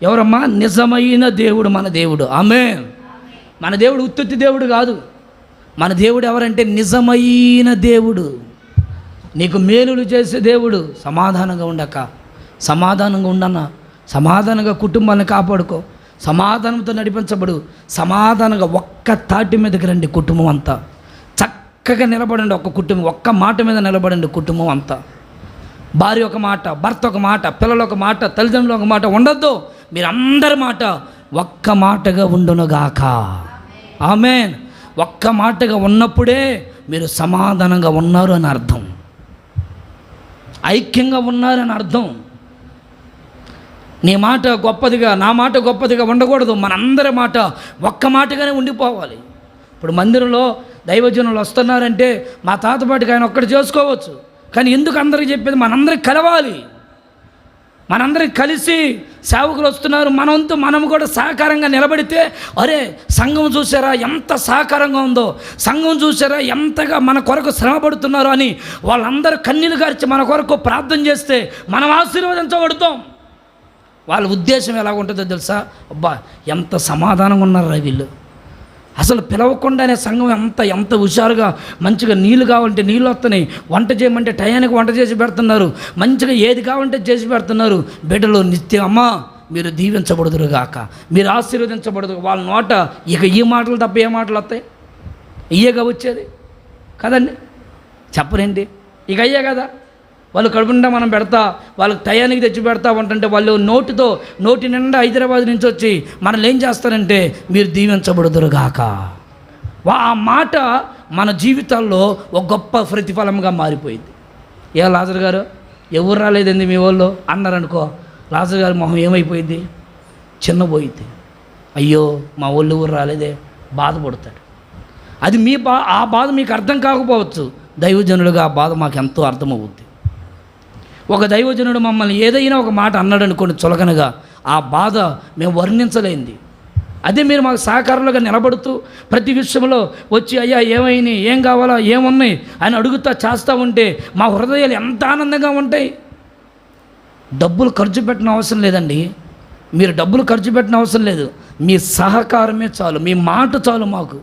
ఎవరమ్మా? నిజమైన దేవుడు మన దేవుడు. ఆమేన్. మన దేవుడు ఉత్తుత్తి దేవుడు కాదు. మన దేవుడు ఎవరంటే నిజమైన దేవుడు, నీకు మేలులు చేసే దేవుడు. సమాధానంగా ఉండక, సమాధానంగా ఉండన్నా, సమాధానంగా కుటుంబాన్ని కాపాడుకో, సమాధానంతో నడిపించబడు, సమాధానంగా ఒక్క తాటి మీదకి రండి. కుటుంబం అంతా చక్కగా నిలబడండి. ఒక్క కుటుంబం ఒక్క మాట మీద నిలబడండి. కుటుంబం అంతా భార్య ఒక మాట, భర్త ఒక మాట, పిల్లలు ఒక మాట, తల్లిదండ్రులు ఒక మాట ఉండొద్దు. మీరందరి మాట ఒక్క మాటగా ఉండునుగాక. ఆమేన్. ఒక్క మాటగా ఉన్నప్పుడే మీరు సమాధానంగా ఉన్నారు అని అర్థం, ఐక్యంగా ఉన్నారని అర్థం. నీ మాట గొప్పదిగా, నా మాట గొప్పదిగా ఉండకూడదు. మనందరి మాట ఒక్క మాటగానే ఉండిపోవాలి. ఇప్పుడు మందిరంలో దైవజనులు వస్తున్నారంటే మా తాతపాటికి ఆయన ఒక్కటి చేసుకోవచ్చు, కానీ ఎందుకు అందరికీ చెప్పేది? మనందరికి కలవాలి, మనందరికి కలిసి సేవకులు వస్తున్నారు, మనంతో మనం కూడా సహకారంగా నిలబడితే, అరే సంఘం చూసారా ఎంత సహకారంగా ఉందో, సంఘం చూసారా ఎంతగా మన కొరకు శ్రమ పడుతున్నారో అని వాళ్ళందరూ కన్నీళ్ళు గార్చి మన కొరకు ప్రార్థన చేస్తే మనం ఆశీర్వదించబడతాం. వాళ్ళ ఉద్దేశం ఎలా ఉంటుందో తెలుసా? అబ్బా ఎంత సమాధానంగా ఉన్నారా వీళ్ళు, అసలు పిలవకుండానే సంఘం ఎంత హుషారుగా మంచిగా నీళ్ళు కావాలంటే నీళ్ళు వస్తున్నాయి, వంట చేయమంటే టయానికి వంట చేసి పెడుతున్నారు, మంచిగా ఏది కావాలంటే చేసి పెడుతున్నారు. బిడ్డలు నిత్యం అమ్మ మీరు దీవించబడుదురు గాక, మీరు ఆశీర్వదించబడదు. వాళ్ళ నోట ఇక ఈ మాటలు తప్ప ఏ మాటలు వస్తాయి? ఇయ్యేగా వచ్చేది కదండి, చెప్పరండి, ఇక అయ్యే కదా. వాళ్ళు కడుపుండా మనం పెడతా, వాళ్ళకి టయానికి తెచ్చి పెడతా ఉంటుంటే వాళ్ళు నోటి నిండా హైదరాబాద్ నుంచి వచ్చి మనల్ని ఏం చేస్తారంటే మీరు దీవించబడుదురు గాక. ఆ మాట మన జీవితాల్లో ఒక గొప్ప ప్రతిఫలంగా మారిపోయింది. ఏ లాజర్ గారు ఎవరు రాలేదండి మీ వాళ్ళు అన్నారనుకో, లాజర్ గారి మొహం ఏమైపోయింది? చిన్నపోయింది. అయ్యో మా వాళ్ళు ఎవరు రాలేదే, బాధపడతాడు. అది ఆ బాధ మీకు అర్థం కాకపోవచ్చు, దైవజనులుగా ఆ బాధ మాకు ఎంతో అర్థమవుద్ది. ఒక దైవజనుడు మమ్మల్ని ఏదైనా ఒక మాట అన్నాడు అనుకోండి చులకనగా, ఆ బాధ మేము వర్ణించలేంది. అదే మీరు మాకు సహకారులుగా నిలబడుతూ ప్రతి విషయంలో వచ్చి అయ్యా ఏమైనాయి, ఏం కావాలా, ఏమున్నాయి అని అడుగుతా చేస్తూ ఉంటే మా హృదయాలు ఎంత ఆనందంగా ఉంటాయి. డబ్బులు ఖర్చు పెట్టిన అవసరం లేదండి, మీరు డబ్బులు ఖర్చు పెట్టిన అవసరం లేదు, మీ సహకారమే చాలు, మీ మాట చాలు మాకు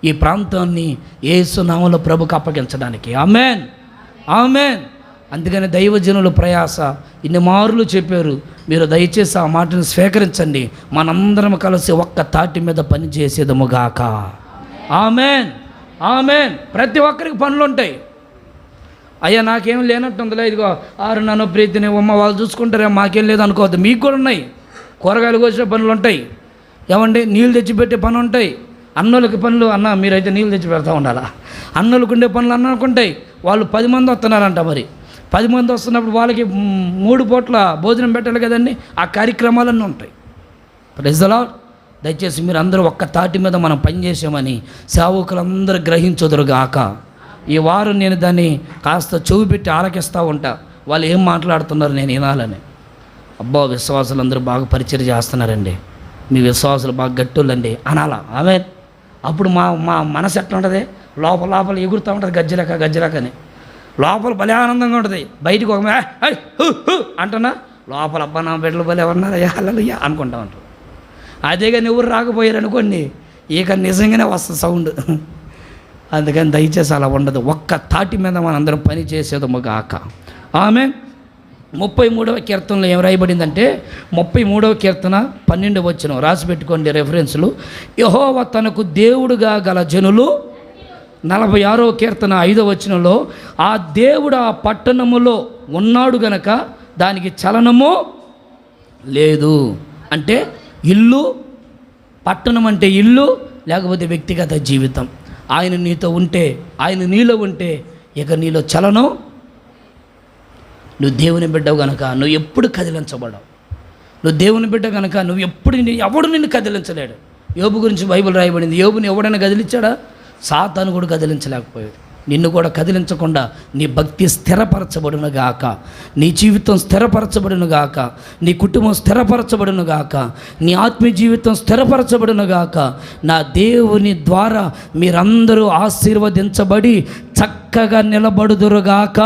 ఈ ప్రాంతాన్ని యేసు నామములో ప్రభుకు అప్పగించడానికి. ఆమేన్, ఆమేన్. అందుకని దైవజనుల ప్రయాస ఇన్ని మార్లు చెప్పారు. మీరు దయచేసి ఆ మాటను స్వీకరించండి. మనందరం కలిసి ఒక్క తాటి మీద పని చేసేదముగాక. ఆమేన్, ఆమేన్. ప్రతి ఒక్కరికి పనులు ఉంటాయి. అయ్యా నాకేం లేనట్టుందిలే, ఇదిగో ఆరు నన్ను ప్రీతిని ఉమ్మ వాళ్ళు చూసుకుంటారే, మాకేం లేదు అనుకోవద్దు. మీకు కూడా ఉన్నాయి, కూరగాయలు కోసే పనులు ఉంటాయి, ఏమండి నీళ్ళు తెచ్చిపెట్టే పనులు ఉంటాయి, అన్నోళ్ళకి పనులు. అన్న మీరైతే నీళ్ళు తెచ్చి పెడతా ఉండాలా, అన్నోళ్ళకు ఉండే పనులు అన్నకుంటాయి. వాళ్ళు 10 మంది వస్తున్నారంట, మరి 10 మంది వస్తున్నప్పుడు వాళ్ళకి 3 పూట్ల భోజనం పెట్టాలి కదండి. ఆ కార్యక్రమాలన్నీ ఉంటాయి. Praise the Lord. దయచేసి మీరు అందరూ ఒక్క తాటి మీద మనం పనిచేసామని సేవకులందరూ గ్రహించుదురుగాక. ఈ వారం నేను దాన్ని కాస్త చెవి పెట్టి ఆలకిస్తూ ఉంటా, వాళ్ళు ఏం మాట్లాడుతున్నారు నేను వినాలని. అబ్బా విశ్వాసులందరూ బాగా పరిచయం చేస్తున్నారండి, మీ విశ్వాసులు బాగా గట్టులండి అనాలా. ఆమె అప్పుడు మా మనసు ఎట్లా ఉంటుంది, లోపల ఎగురుతూ ఉంటుంది గజ్జలకని. లోపల భలే ఆనందంగా ఉంటుంది, బయటకు ఒక అంటున్నా లోపల అబ్బా నా బిడ్డలు భలే ఉన్నారయ్యా హల్లెలూయా అనుకుంటా ఉంటారు. అదే కానీ ఎవరు రాకపోయారు అనుకోండి, ఇక నిజంగానే వస్తుంది సౌండ్. అందుకని దయచేసి అలా ఉండదు, ఒక్క తాటి మీద మనందరం పని చేసేదము గాక. ఆమె 33వ కీర్తనలో ఏం రాయబడిందంటే, 33వ కీర్తన 12వ వచనం రాసి పెట్టుకోండి రెఫరెన్స్లు. యెహోవా తనకు దేవుడుగా గల జనులు. 46వ కీర్తన 5వ వచనంలో, ఆ దేవుడు ఆ పట్టణములో ఉన్నాడు గనక దానికి చలనము లేదు. అంటే ఇల్లు, పట్టణం అంటే ఇల్లు, లేకపోతే వ్యక్తిగత జీవితం. ఆయన నీతో ఉంటే, ఆయన నీలో ఉంటే ఇక నీలో చలనం. నువ్వు దేవుని బిడ్డవు కనుక నువ్వు ఎప్పుడు కదిలించబడవు. నువ్వు దేవుని బిడ్డ కనుక నువ్వు ఎవడు నిన్ను కదిలించలేడు. యోబు గురించి బైబిల్ రాయబడింది, యోబుని ఎవడైనా కదిలించాడా? సాతాను కూడా కదిలించలేకపోయాడు. నిన్ను కూడా కదిలించకుండా నీ భక్తి స్థిరపరచబడును గాక, నీ జీవితం స్థిరపరచబడును గాక, నీ కుటుంబం స్థిరపరచబడును గాక, నీ ఆత్మీయ జీవితం స్థిరపరచబడును గాక. నా దేవుని ద్వారా మీరందరూ ఆశీర్వదించబడి చక్కగా నిలబడుదురుగాక.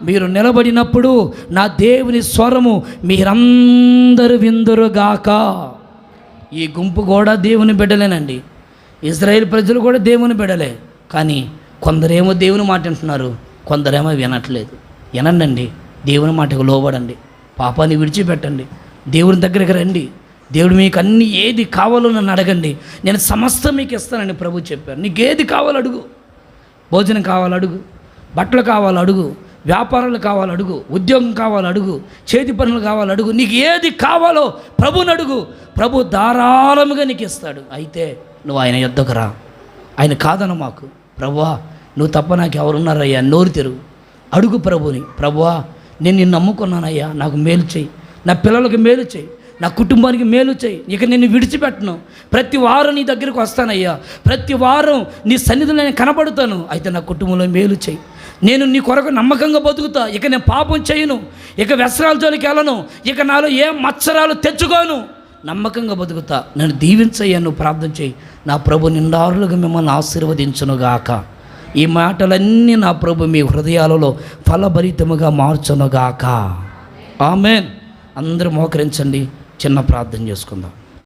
మీరు నిలబడినప్పుడు నా దేవుని స్వరము మీరందరూ విందురుగాక. ఈ గుంపు కూడా దేవుని బిడ్డలేనండి, ఇజ్రాయేల్ ప్రజలు కూడా దేవుని బిడ్డలే. కానీ కొందరేమో దేవుని మాట వింటున్నారు, కొందరేమో వినట్లేదు. వినండి, దేవుని మాటకు లోబడండి, పాపాన్ని విడిచిపెట్టండి, దేవుని దగ్గరికి రండి. దేవుడు మీకు అన్ని ఏది కావాలో నన్ను అడగండి, నేను సమస్తం మీకు ఇస్తానని ప్రభు చెప్పారు. నీకు ఏది కావాలో అడుగు. భోజనం కావాలో అడుగు, బట్టలు కావాలో అడుగు, వ్యాపారాలు కావాలో అడుగు, ఉద్యోగం కావాలో అడుగు, చేతి పనులు కావాలో అడుగు. నీకు ఏది కావాలో ప్రభుని అడుగు, ప్రభు ధారాళముగా నీకు ఇస్తాడు. అయితే నువ్వు ఆయన యొద్దకు రా. ఆయన కాదన మాకు, ప్రభువా నువ్వు తప్ప నాకు ఎవరున్నారయ్యా, నోరు తెరువు, అడుగు ప్రభుని. ప్రభువా నేను నిన్ను నమ్ముకున్నానయ్యా, నాకు మేలు చేయి, నా పిల్లలకు మేలు చేయి, నా కుటుంబానికి మేలు చేయి, ఇక నిన్ను విడిచిపెట్టను. ప్రతి వారం నీ దగ్గరికి వస్తానయ్యా, ప్రతి వారం నీ సన్నిధిలో నేను కనబడుతాను. అయితే నా కుటుంబంలో మేలు చేయి, నేను నీ కొరకు నమ్మకంగా బతుకుతా, ఇక నేను పాపం చేయను, ఇక వ్యసనాల జోలికి వెళ్ళను, ఇక నాలో ఏ మత్సరాలు తెచ్చుకోను, నమ్మకంగా బతుకుతా, నన్ను దీవించయ్యా, నువ్వు ప్రార్థన చేయి, నా ప్రభు నిండారులుగా మిమ్మల్ని ఆశీర్వదించునుగాక. ఈ మాటలన్నీ నా ప్రభు మీ హృదయాలలో ఫలభరితముగా మార్చునుగాక. ఆమేన్. అందరూ మోకరించండి, చిన్న ప్రార్థన చేసుకుందాం.